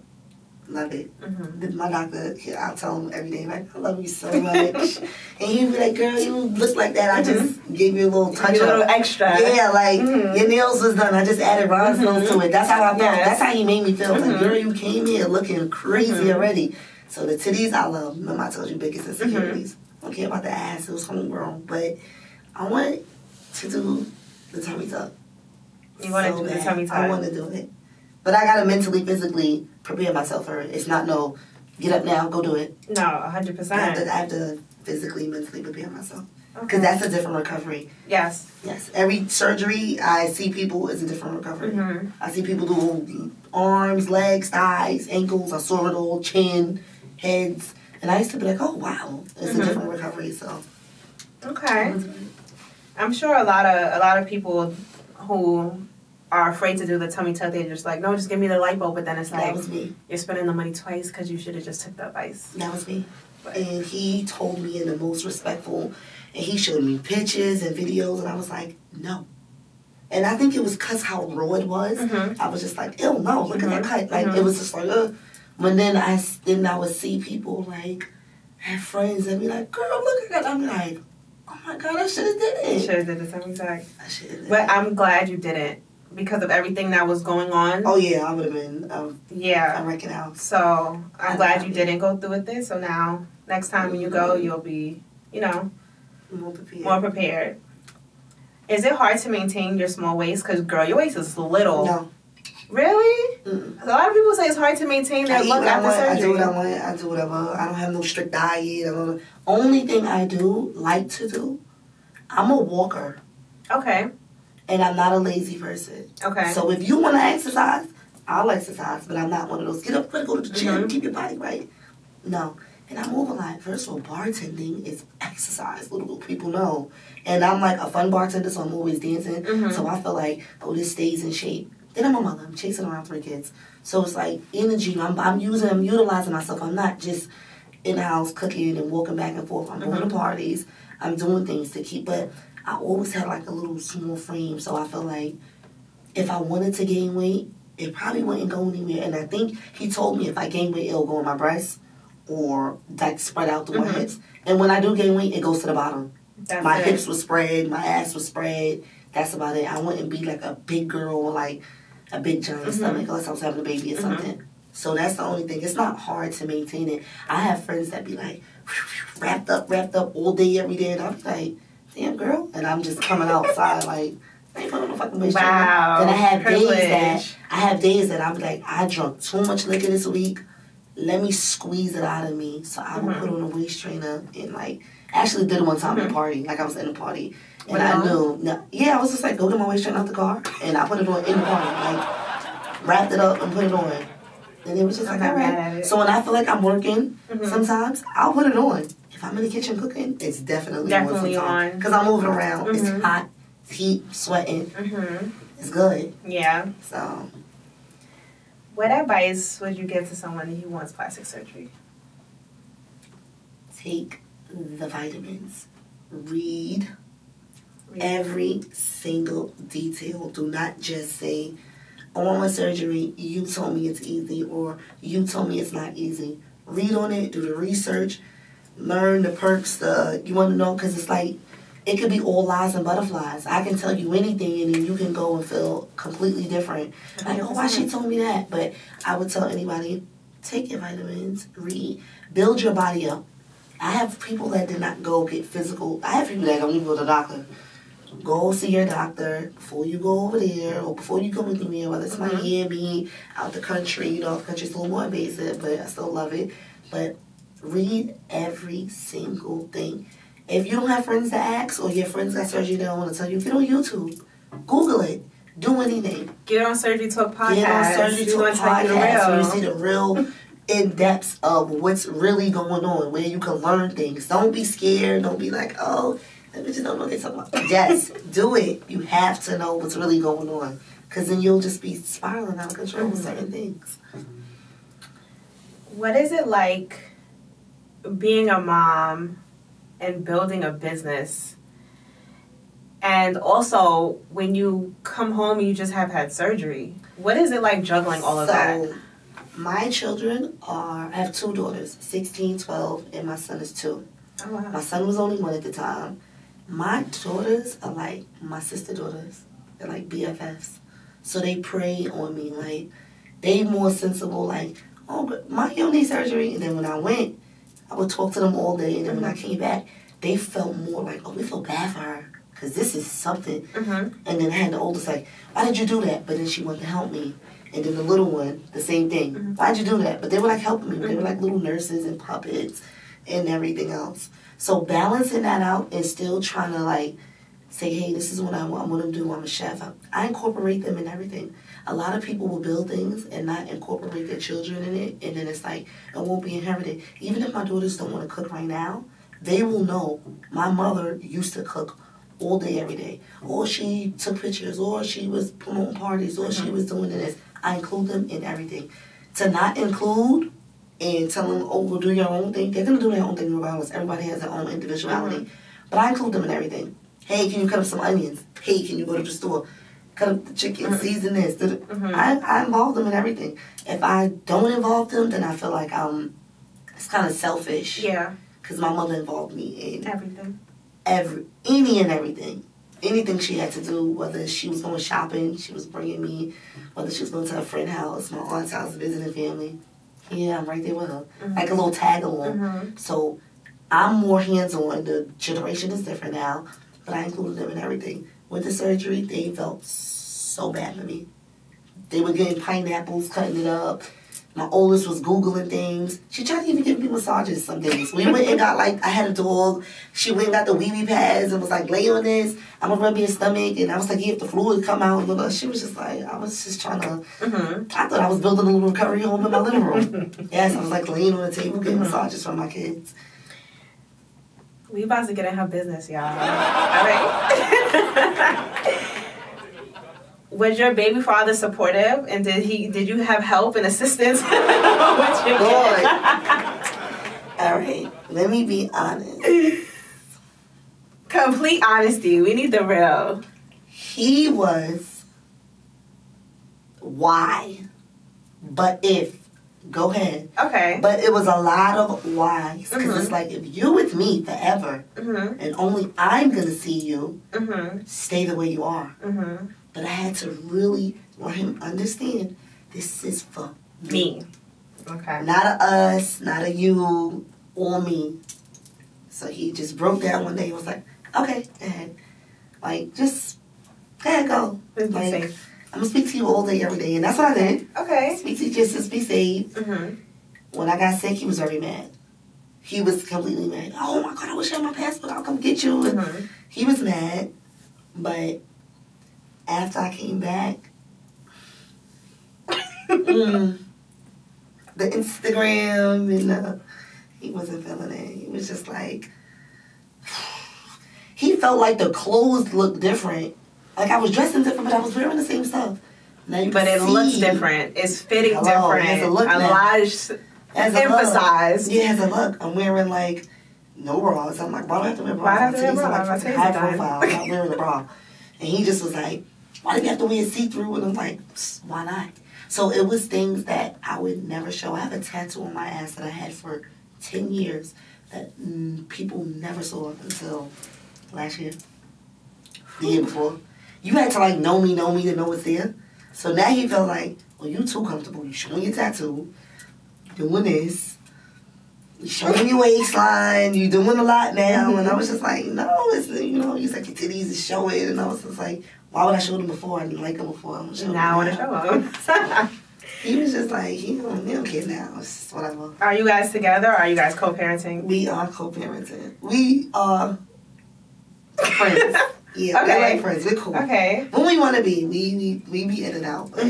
Love it. Mm-hmm. My doctor, I'll tell him every day, like, I love you so much. And he'd be like, girl, you look like that. I just gave you a little touch up. A little extra. Yeah, like, your nails was done. I just added rhinestones to it. That's how I felt. Yes. That's how he made me feel. Like, girl, you came here looking crazy already. So the titties, I love. Remember I told you biggest insecurities. I don't care about the ass. It was homegrown. But I want to do the tummy tuck. You want to do the tummy tuck? I want to do it. But I got to mentally, physically prepare myself for it. It's not get up now, go do it. No, 100%. I have to physically, mentally prepare myself. Because that's a different recovery. Yes. Yes. Every surgery I see people is a different recovery. Mm-hmm. I see people do arms, legs, thighs, ankles. I saw it all, chin, heads. And I used to be like, oh, wow. It's a different recovery, so. Okay. I'm sure a lot of people who are afraid to do the tummy tuck, they're just like, no, just give me the lipo. But then it's like, that was me. You're spending the money twice because you should have just took the advice. That was me. But. And he told me in the most respectful, and he showed me pictures and videos, and I was like, no. And I think it was because how raw it was. I was just like, ew, no, look at that cut. Like, it was just like, ugh. But then I would see people, like, have friends, and be like, girl, look at that. I'm like, oh my God, I should have did it. You should have did the tummy tuck. I should have did But it. I'm glad you didn't. Because of everything that was going on. Oh, yeah, I would have been, yeah. I reckon out. So, I'm glad you didn't go through with this. So now, next time when you go, you'll be, more prepared. Is it hard to maintain your small waist? Because, girl, your waist is little. No. Really? Mm-mm. A lot of people say it's hard to maintain their look after surgery. I do what I want. I do whatever. I don't have no strict diet. Only thing I do, like to do, I'm a walker. Okay. And I'm not a lazy person. Okay. So if you want to exercise, I'll exercise. But I'm not one of those, get up, quick, go to the gym, keep your body right. No. And I move a lot. First of all, bartending is exercise. Little people know. And I'm like a fun bartender, so I'm always dancing. So I feel like, oh, this stays in shape. Then I'm a mother. I'm chasing around 3 kids. So it's like energy. I'm utilizing myself. I'm not just in the house cooking and walking back and forth. I'm going to parties. I'm doing things to keep. But I always had like a little small frame. So I feel like if I wanted to gain weight, it probably wouldn't go anywhere. And I think he told me if I gain weight, it'll go in my breasts or like spread out through my hips. And when I do gain weight, it goes to the bottom. My hips will spread. My ass will spread. That's about it. I wouldn't be like a big girl or like a big giant stomach unless I was having a baby or something. So that's the only thing. It's not hard to maintain it. I have friends that be like, wrapped up all day, every day. And I'm like, damn, girl. And I'm just coming outside like, I ain't putting no fucking waist trainer. Wow. Then I have days that I'm like, I drunk too much liquor this week. Let me squeeze it out of me. So I will put on a waist trainer and like, actually did it one time at a party. Like I was in a party. And I knew, I was just like, go get my waist trainer out the car. And I put it on in the party. Like, wrapped it up and put it on. And it was just like, all right. So when I feel like I'm working, sometimes I'll put it on. If I'm in the kitchen cooking, it's definitely on. Because I'm moving around. It's hot, it's heat, sweating. It's good. Yeah. So. What advice would you give to someone who wants plastic surgery? Take the vitamins. Read every single detail. Do not just say, I want my surgery, you told me it's easy, or you told me it's not easy. Read on it, do the research, learn the perks, you want to know, because it's like, it could be all lies and butterflies. I can tell you anything, and then you can go and feel completely different. Like, oh, why she told me that? But I would tell anybody, take your vitamins, read, build your body up. I have people that did not go get physical. I have people that don't even go to the doctor. Go see your doctor before you go over there, or before you come with me, whether it's Miami, out the country. You know, the country's a little more invasive, but I still love it. But read every single thing. If you don't have friends to ask, or your friends got surgery they don't want to tell you, get on YouTube. Google it. Do anything. Get on Surgery Talk Podcast. Get on Surgery Talk Podcast where you see the real in-depth of what's really going on, where you can learn things. Don't be scared. Don't be like, oh, that bitch don't know what they're talking about. Yes, do it. You have to know what's really going on. Because then you'll just be spiraling out of control with certain things. What is it like being a mom and building a business? And also, when you come home and you just have had surgery, what is it like juggling all of that? My children I have two daughters, 16, 12, and my son is 2. Oh, wow. My son was only 1 at the time. My daughters are like my sister daughters. They're like BFFs. So they prey on me. Like, they more sensible, like, oh, but my you need surgery. And then when I went, I would talk to them all day. And then when I came back, they felt more like, oh, we feel bad for her. Because this is something. And then I had the oldest like, why did you do that? But then she wanted to help me. And then the little one, the same thing. Why'd you do that? But they were like helping me. They were like little nurses and puppets and everything else. So balancing that out and still trying to like say, hey, this is what I want to do. I'm a chef. I incorporate them in everything. A lot of people will build things and not incorporate their children in it. And then it's like, it won't be inherited. Even if my daughters don't want to cook right now, they will know my mother used to cook all day, every day. Or she took pictures, or she was promoting parties, or she was doing this. I include them in everything. To not include and tell them, oh, well, do your own thing, they're going to do their own thing regardless. Everybody has their own individuality. But I include them in everything. Hey, can you cut up some onions? Hey, can you go to the store? Cut up the chicken, season this. I involve them in everything. If I don't involve them, then I feel like it's kind of selfish. Yeah. Because my mother involved me in everything. Any and everything. Anything she had to do, whether she was going shopping, she was bringing me, whether she was going to a friend's house, my aunt's house, visiting family. Yeah, I'm right there with her. Like a little tag along. So I'm more hands-on. The generation is different now, but I included them in everything. With the surgery, they felt so bad for me. They were getting pineapples, cutting it up. My oldest was Googling things. She tried to even give me massages some days. We went and got, like, I had a dog. She went and got the wee-wee pads and was like, lay on this. I'm going to rub your stomach. And I was like, yeah, if the fluid come out. She was just like, I was just trying to, I thought I was building a little recovery home in my living room. Yes, I was like laying on the table getting massages from my kids. We about to get in her business, y'all. All right. Was your baby father supportive, and did you have help and assistance with your kid? All right, let me be honest. Complete honesty. We need the real. He was why, but if. Go ahead. Okay. But it was a lot of whys. Because it's like, if you're with me forever, and only I'm going to see you, stay the way you are. But I had to really let him understand, this is for me. Okay. Not a us, not a you, or me. So he just broke down one day and was like, okay, go ahead. Like, just, go ahead, go. Just be Like, safe. I'm going to speak to you all day, every day. And that's what I did. Okay. Speak to you just be safe. Mm-hmm. When I got sick, he was very mad. He was completely mad. Oh, my God, I wish I had my passport. I'll come get you. Mm-hmm. He was mad. But after I came back, the Instagram and he wasn't feeling it. He was just like, he felt like the clothes looked different. Like I was dressing different, but I was wearing the same stuff. Now you But can it see, looks different. It's fitting Hello, it different. has a look now. lot is As a emphasized. look. Yeah, as a look. I'm wearing like no bras. I'm like, why do I have to wear bras? Why do I have to wear My titties are bras? My like titties high are done. profile. I'm not wearing a bra. And he just was like, why do you have to wear see-through? And I'm like, why not? So it was things that I would never show. I have a tattoo on my ass that I had for 10 years that people never saw until last year. The year before. You had to like know me to know it's there. So now he felt like, well, you too comfortable. You showing your tattoo. You doing this. You showing your waistline. You doing a lot now. And I was just like, no, it's, you know, he's like, your titties is showing. And I was just like, why would I show them before? I didn't like them before. I'm gonna show Now I want to them show them. He was just like, he don't care now. It's just whatever. Are you guys together or are you guys co-parenting? We are co-parenting. We are friends. Yeah, Okay. we're like friends. We're cool. Okay. When we want to be, we be in and out. But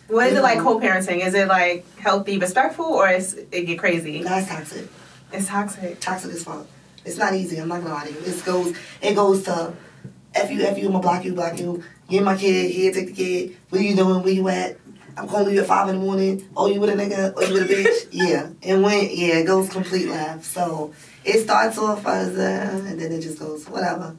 What is it like co-parenting? Is it like healthy, respectful, or is it get crazy? That's toxic. It's toxic. Toxic as fuck. It's not easy. I'm not gonna lie to you. It goes to F you, I'ma block you. Get my kid, here, take the kid. What are you doing? Where you at? I'm calling you at 5 a.m. Oh, you with a nigga? Oh, you with a bitch? Yeah. It goes complete left. So it starts off as and then it just goes whatever.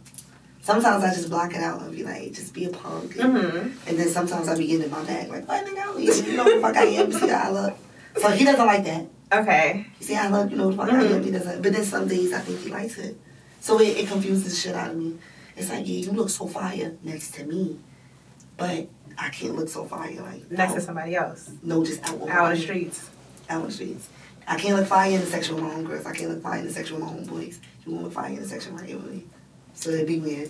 Sometimes I just block it out and be like, just be a punk. And then sometimes I be getting in my bag like, what nigga? You know what the fuck I am? You see how I look? So he doesn't like that. Okay. You see how I look? You know what the fuck I am? He doesn't. But then some days I think he likes it. So it confuses the shit out of me. It's like, yeah, you look so fire next to me. But I can't look so fire like Next to somebody else. No, just out in the streets. Out in the streets. I can't look fire in the section with my homegirls. I can't look fire in the section with my homeboys. You won't look fire in the section right with me. So it'd be weird.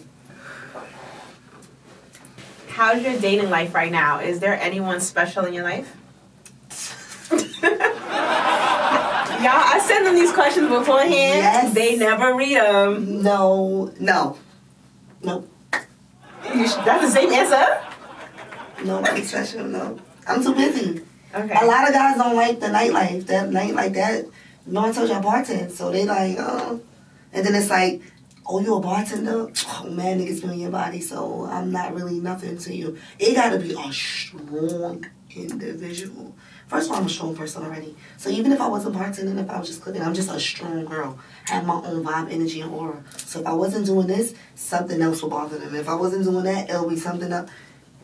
How's your dating life right now? Is there anyone special in your life? Y'all, I send them these questions beforehand. Yes. They never read them. No. Nope. That's the same answer? Nobody special, no. I'm too busy. Okay. A lot of guys don't like the nightlife. That night like that. You know, I told you I bartend. So they like, oh. And then it's like, oh, you a bartender? Oh, man, niggas feel in your body, so I'm not really nothing to you. It gotta be a strong individual. First of all, I'm a strong person already. So even if I wasn't bartending, if I was just cooking, I'm just a strong girl. I have my own vibe, energy, and aura. So if I wasn't doing this, something else would bother them. If I wasn't doing that, it'll be something else.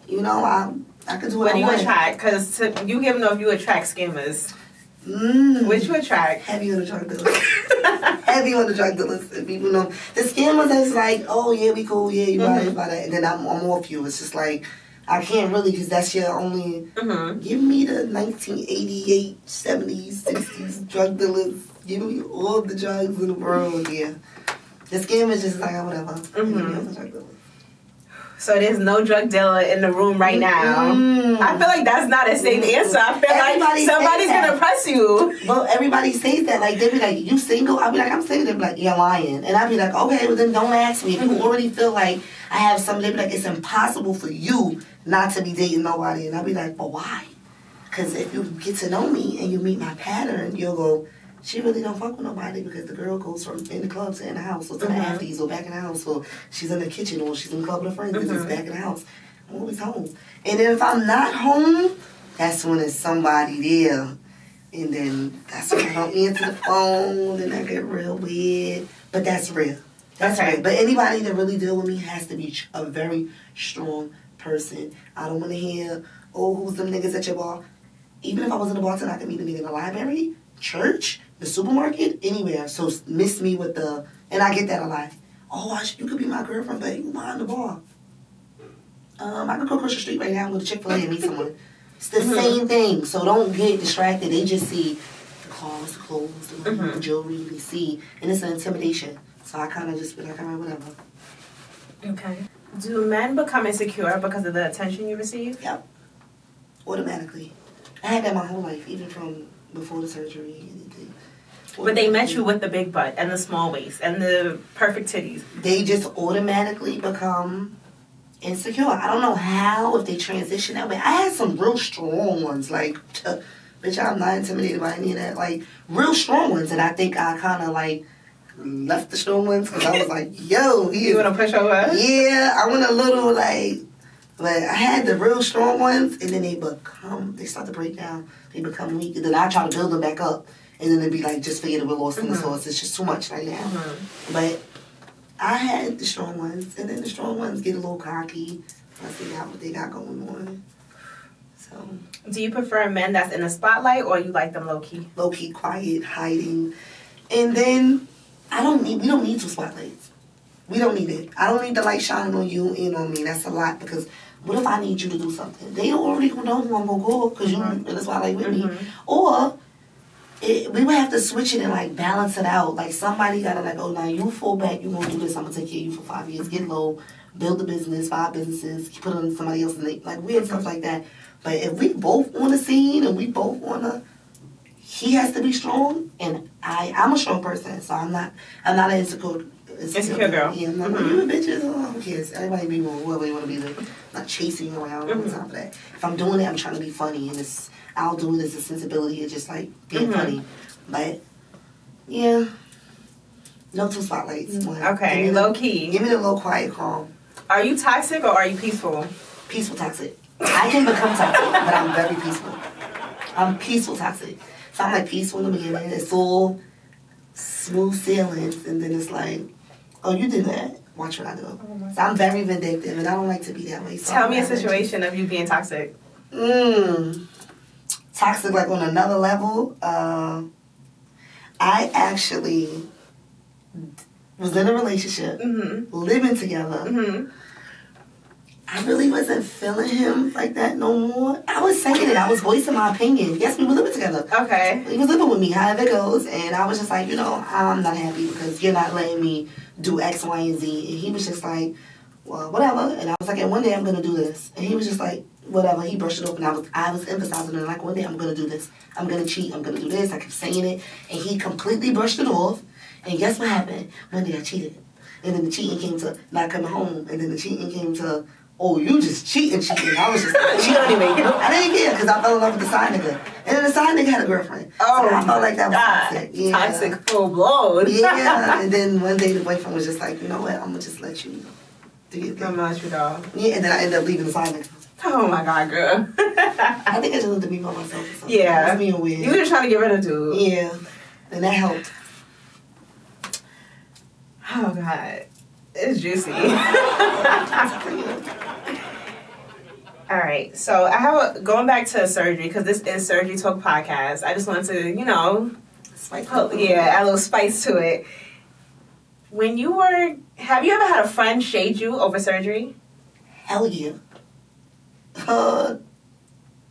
You know, I could do what I want. What do you attract? Because you give them know if you attract scammers. Which you attract? Heavy on the drug dealers. Heavy on the drug dealers. And people know. The scammers is like, oh, yeah, we cool. Yeah, you right about that. And then I'm off you. It's just like, I can't really because that's your only... Give me the 1988, 70s, 60s drug dealers. Give me all the drugs in the world. Yeah. The scam is just like, whatever. Heavy on the drug dealers. So there's no drug dealer in the room right now. I feel like that's not a safe answer. I feel like somebody's gonna press you. Well, everybody says that. Like, they be like, you single? I be like, I'm single. They be like, you're lying. And I be like, okay, well then don't ask me. If you already feel like I have something, they be like, it's impossible for you not to be dating nobody. And I be like, but why? Because if you get to know me and you meet my pattern, you'll go, she really don't fuck with nobody because the girl goes from in the club to in the house or to the afties or back in the house or she's in the kitchen or she's in the club with her friends and it's back in the house. I'm always home. And then if I'm not home, that's when there's somebody there. And then that's when I don't answer the phone and I get real weird. But that's real. That's real. But anybody that really deal with me has to be a very strong person. I don't want to hear, oh, who's them niggas at your bar? Even if I was in a bartender, I could meet a nigga in the library, church, the supermarket, anywhere. So miss me with the, and I get that a lot. Oh, you could be my girlfriend, but you behind the bar. I could go across the street right now and go to Chick-fil-A and meet someone. It's the same thing. So don't get distracted. They just see the cars, the clothes, the jewelry they see, and it's an intimidation. So I kind of just be like, all right, whatever. Okay. Do men become insecure because of the attention you receive? Yep. Automatically. I had that my whole life, even from before the surgery and anything. But they met you with the big butt and the small waist and the perfect titties. They just automatically become insecure. I don't know how, if they transition that way. I had some real strong ones, like, bitch, I'm not intimidated by any of that. Like, real strong ones, and I think I kind of, like, left the strong ones, because I was like, yo, You want to push over? Yeah, I went a little, like, but I had the real strong ones, and then they start to break down. They become weak, and then I try to build them back up, and then it'd be like, just forget it, we're lost in the sauce. It's just too much right now. But I had the strong ones, and then the strong ones get a little cocky once they got what they got going on. So, do you prefer men that's in the spotlight, or you like them low key? Low key, quiet, hiding, and then we don't need two spotlights. We don't need it. I don't need the light shining on you and on me. That's a lot, because what if I need you to do something? They already know who I'm gonna call, because you in the spotlight with me, or we would have to switch it and, like, balance it out. Like, somebody gotta, like, oh, now you fall back, you gonna do this, I'm gonna take care of you for 5 years, get low, build a business, 5 businesses, put it on somebody else's name, like, weird stuff like that. But if we both on the scene and we both wanna, he has to be strong, and I'm a strong person, so I'm not an insecure girl. Yeah, I'm not like, you bitches, oh, who cares? Everybody be with whoever you wanna be with. I'm not chasing you around on top of that. If I'm doing it, I'm trying to be funny, and I'll do it as a sensibility of just, like, being funny. But, yeah, no two spotlights. Okay, low key. Give me the low, quiet, calm. Are you toxic or are you peaceful? Peaceful toxic. I can become toxic, but I'm very peaceful. I'm peaceful toxic. So I'm, like, peaceful in the beginning. It's all smooth sailings, and then it's like, oh, you did that. Watch what I do. So I'm very vindictive, and I don't like to be that way. So Tell me a situation of you being toxic. Toxic, like, on another level. I actually was in a relationship, living together. I really wasn't feeling him like that no more. I was saying it. I was voicing my opinion. Yes, we were living together. Okay. He was living with me, however it goes. And I was just like, I'm not happy because you're not letting me do X, Y, and Z. And he was just like, well, whatever. And I was like, and one day I'm going to do this. And he was just like, whatever. He brushed it off. And I was emphasizing it. Like, one day I'm going to do this. I'm going to cheat. I'm going to do this. I kept saying it. And he completely brushed it off. And guess what happened? One day I cheated. And then the cheating came to not coming home. And then the cheating came to, oh, you just cheating. I was just like, You don't even care. I didn't care because I fell in love with the side nigga. And then the side nigga had a girlfriend. So I felt like that was toxic. Yeah. Toxic full blown. Yeah. And then one day the boyfriend was just like, you know what? I'm going to just let you do your thing. I'm not your dog. Yeah, and then I ended up leaving the side nigga. Oh my God, girl. I think I just wanted to be by myself or something. Yeah. I was being weird. You were just trying to get rid of dude. Yeah. And that helped. Oh God. It's juicy. All right, so I have going back to surgery, because this is Surgery Talk Podcast. I just wanted to, Spice add a little spice to it. Have you ever had a friend shade you over surgery? Hell yeah.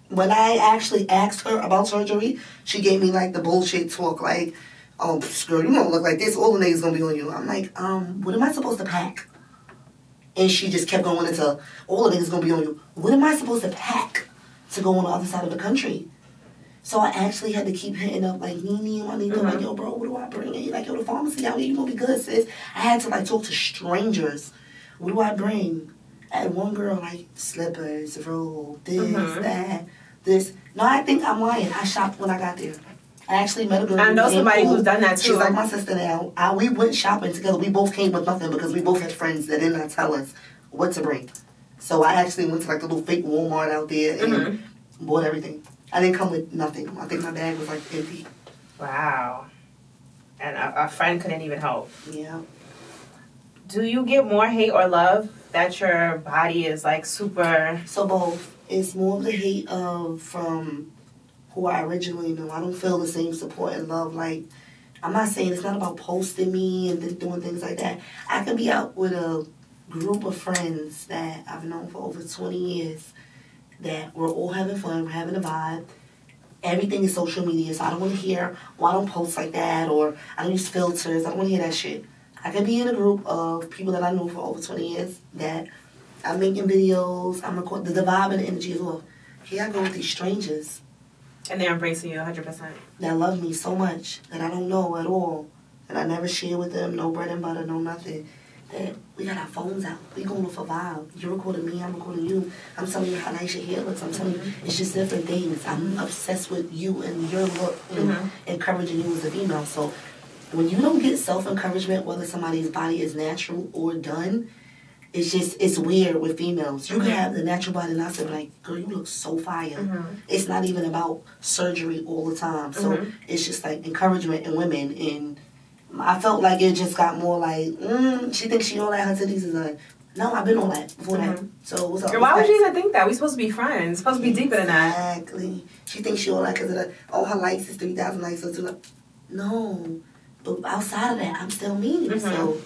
When I actually asked her about surgery, she gave me, like, the bullshit talk, like, oh, girl, you don't look like this. All the niggas gonna be on you. I'm like, what am I supposed to pack? And she just kept going into, all the niggas gonna be on you. What am I supposed to pack to go on the other side of the country? So I actually had to keep hitting up, like, Nene and Juanita, like, yo, bro, what do I bring? And he's like, yo, the pharmacy out here, you gonna be good, sis. I had to, like, talk to strangers. What do I bring? I had one girl, like, slippers, robe, this, that, this. No, I think I'm lying. I shopped when I got there. I actually met a girl. I know somebody who's done that too. She's like my sister now. We went shopping together. We both came with nothing because we both had friends that did not tell us what to bring. So I actually went to, like, the little fake Walmart out there and bought everything. I didn't come with nothing. I think my bag was, like, empty. Wow. And a friend couldn't even help. Yeah. Do you get more hate or love that your body is, like, super... So both. It's more of the hate from who I originally knew. I don't feel the same support and love. Like, I'm not saying it's not about posting me and then doing things like that. I can be out with a group of friends that I've known for over 20 years, that we're all having fun, we're having a vibe. Everything is social media, so I don't want to hear, well, I don't post like that, or I don't use filters. I don't want to hear that shit. I can be in a group of people that I know for over 20 years that I'm making videos, I'm recording, the vibe and the energy is off. Here I go with these strangers. And they're embracing you 100%. That love me so much that I don't know at all. And I never share with them, no bread and butter, no nothing. That we got our phones out. We going for vibe. You're recording me, I'm recording you. I'm telling you how nice your hair looks. I'm telling you, it's just different things. I'm obsessed with you and your look and encouraging you as a female. So when you don't get self-encouragement, whether somebody's body is natural or done, it's weird with females. You can have the natural body and I say, like, girl, you look so fire. It's not even about surgery all the time. So it's just like encouragement in women. And I felt like it just got more like, she thinks she on that, her titties is like, no, I've been on that before that. So what's up? Girl, why would you even think that? We're supposed to be friends. It's supposed to be deeper than that. Exactly. She thinks she on that because of the, her likes is 3,000 likes. So like, no. But outside of that, I'm still me. So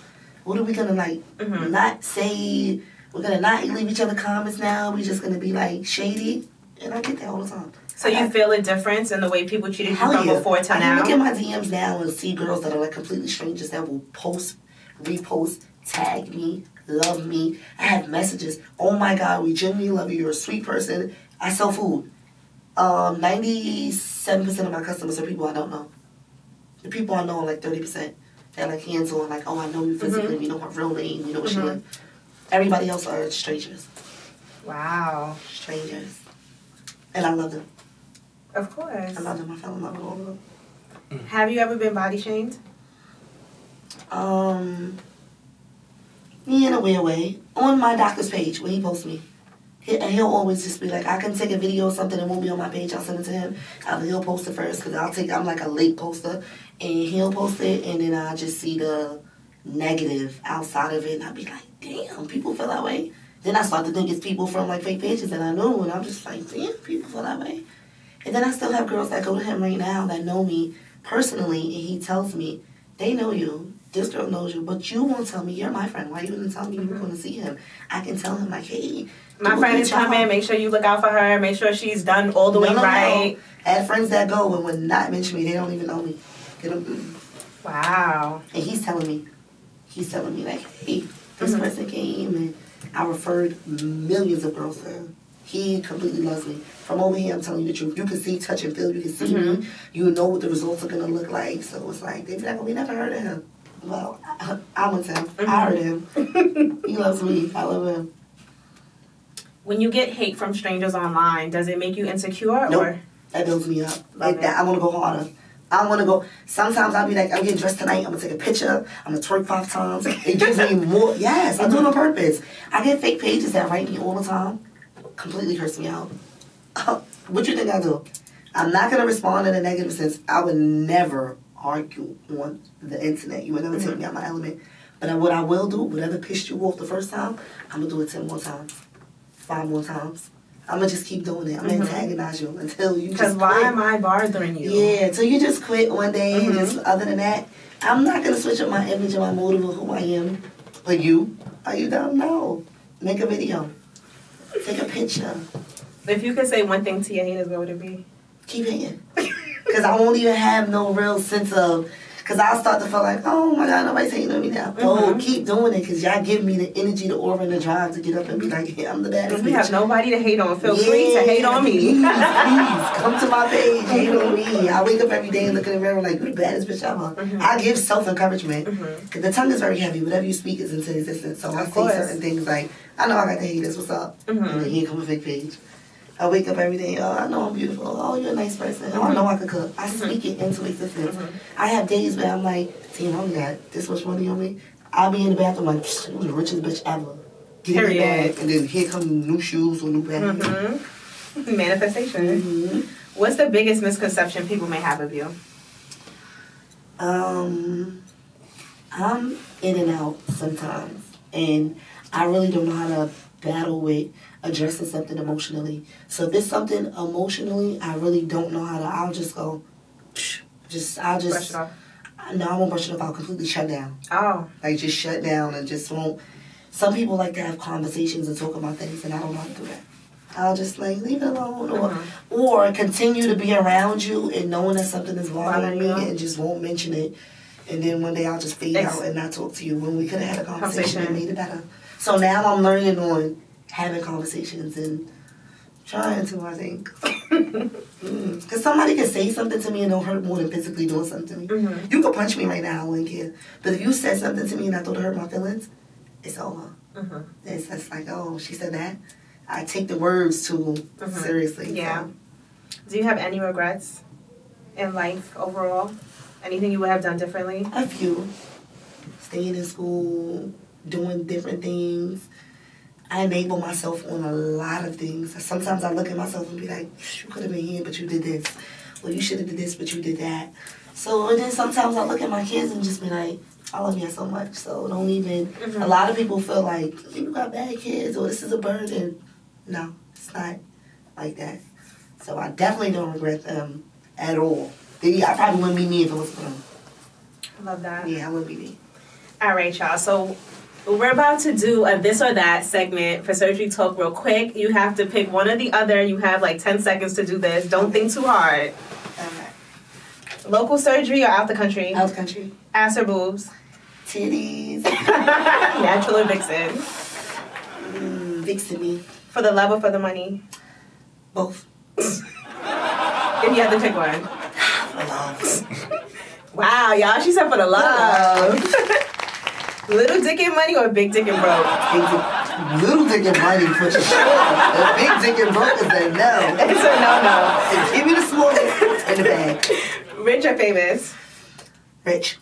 what are we gonna like not say? We're gonna not leave each other comments now. We just gonna be like shady, and I get that all the time. So you feel a difference in the way people treated you from before to I now? can look at my DMs now and see girls that are like completely strangers that will post, repost, tag me, love me. I have messages. Oh my God, we genuinely love you. You're a sweet person. I sell food. 97% of my customers are people I don't know. The people I know are like 30%. They're like hands on, like, oh, I know you physically, we know her real name, we know what she like. Everybody else are strangers. Wow. Strangers. And I love them. Of course. I love them. I fell in love with all of them. Have you ever been body shamed? Yeah, in a weird way. On my doctor's page, when he posts me. He'll always just be like, I can take a video or something that won't be on my page, I'll send it to him. He'll post it first, because I'm like a late poster. And he'll post it, and then I'll just see the negative outside of it, and I'll be like, damn, people feel that way. Then I start to think it's people from like fake pages that I know, and I'm just like, damn, people feel that way. And then I still have girls that go to him right now that know me personally, and he tells me, they know you, this girl knows you, but you won't tell me, you're my friend. Why you didn't tell me you were going to see him? I can tell him like, hey, my friend is coming, make sure you look out for her, make sure she's done all the way right. I have friends that go and would not mention me, they don't even know me. Wow. And he's telling me like, hey, this person came and I referred millions of girls to him. He completely loves me. From over here, I'm telling you the truth. You can see, touch, and feel. You can see me. You know what the results are going to look like. So it's like, they be like, we never heard of him. Well, I went to him. I heard him. He loves me. I love him. When you get hate from strangers online, does it make you insecure? Nope. Or? That builds me up. Like that, I want to go harder. I want to go. Sometimes I'll be like, I'm getting dressed tonight. I'm going to take a picture. I'm going to twerk 5 times. It gives me more. Yes, I do it on purpose. I get fake pages that write me all the time. Completely curse me out. What you think I do? I'm not going to respond in a negative sense. I would never argue on the internet. You would never take me out my element. But what I will do, whatever pissed you off the first time, I'm going to do it 10 more times. 5 more times. I'm going to just keep doing it. I'm going to antagonize you until you just quit. Because why am I bothering you? Yeah, until you just quit one day. And just, other than that, I'm not going to switch up my image and my motive of who I am. But you? Are you dumb? No. Make a video. Take a picture. If you could say one thing to your haters, what would it be? Keep hating. Because I won't even have no real sense of... Because I'll start to feel like, oh my God, nobody's hating on me now. No, keep doing it because y'all give me the energy, the aura, and the drive to get up and be like, yeah, I'm the baddest bitch. We have nobody to hate on. Feel free to hate on me. Please, come to my page, hate on me. I wake up every day and look in the mirror like, you're the baddest bitch ever. I give self-encouragement. Because the tongue is very heavy. Whatever you speak is into existence. So I say certain things like, I know I got the haters, what's up? And then here come a fake page. I wake up every day, oh, I know I'm beautiful. Oh, you're a nice person. Oh, I know I can cook. I speak it into existence. I have days where I'm like, damn, I got this much money on me. I'll be in the bathroom like, you're the richest bitch ever. Get in the bag, and then here come new shoes or new bags. Manifestation. What's the biggest misconception people may have of you? I'm in and out sometimes. And I really don't know how to battle with addressing something emotionally. So if it's something emotionally, I really don't know how to. I'll just go, I'll just brush it off. No, I won't brush it off. I'll completely shut down. Oh, Like just shut down and just won't. Some people like to have conversations and talk about things, and I don't know how to do that. I'll just like leave it alone, or continue to be around you and knowing that something is bothering me and just won't mention it. And then one day I'll just fade out and not talk to you when we could have had a conversation and made it better. So now I'm learning on having conversations and trying to, I think. Because somebody can say something to me and it'll hurt more than physically doing something to me. You could punch me right now, I wouldn't care. But if you said something to me and I thought it hurt my feelings, it's over. It's just like, oh, she said that. I take the words too seriously. Yeah. So. Do you have any regrets in life overall? Anything you would have done differently? A few. Staying in school, doing different things. I enable myself on a lot of things. Sometimes I look at myself and be like, you could have been here, but you did this. Or you should have did this, but you did that. So, and then sometimes I look at my kids and just be like, I love you so much. So don't even, a lot of people feel like, you got bad kids or this is a burden. No, it's not like that. So I definitely don't regret them at all. I probably wouldn't be me if it was for them. I love that. Yeah, I wouldn't be me. All right, y'all. So we're about to do a this or that segment for Surgery Talk real quick. You have to pick one or the other. You have like 10 seconds to do this. Don't think too hard. Local surgery or out the country? Out the country. Ass or boobs? Titties. Natural or Vixen? Vixen me. For the love or for the money? Both. If you had to pick one. For love. Wow, y'all. She said for the love. Little dick and money or big dick and broke? Little dick and money for sure. The big dick and broke is a no. It's a no. Give me the smallest in the bag. Rich or famous? Rich.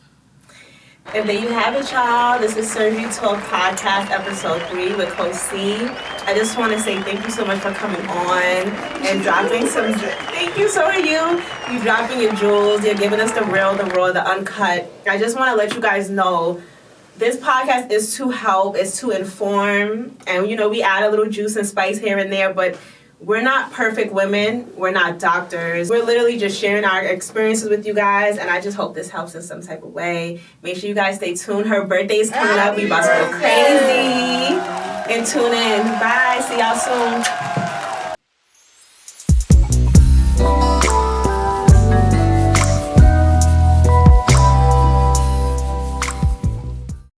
And there you have it, y'all. This is Surgery Talk Podcast, Episode 3 with Coach C. I just want to say thank you so much for coming on and dropping some... Thank you, so are you. You dropping your jewels. You're giving us the real, the raw, the uncut. I just want to let you guys know this podcast is to help, it's to inform. And, you know, we add a little juice and spice here and there, but we're not perfect women. We're not doctors. We're literally just sharing our experiences with you guys, and I just hope this helps in some type of way. Make sure you guys stay tuned. Her birthday is coming up. We about to go crazy. And tune in. Bye. See y'all soon.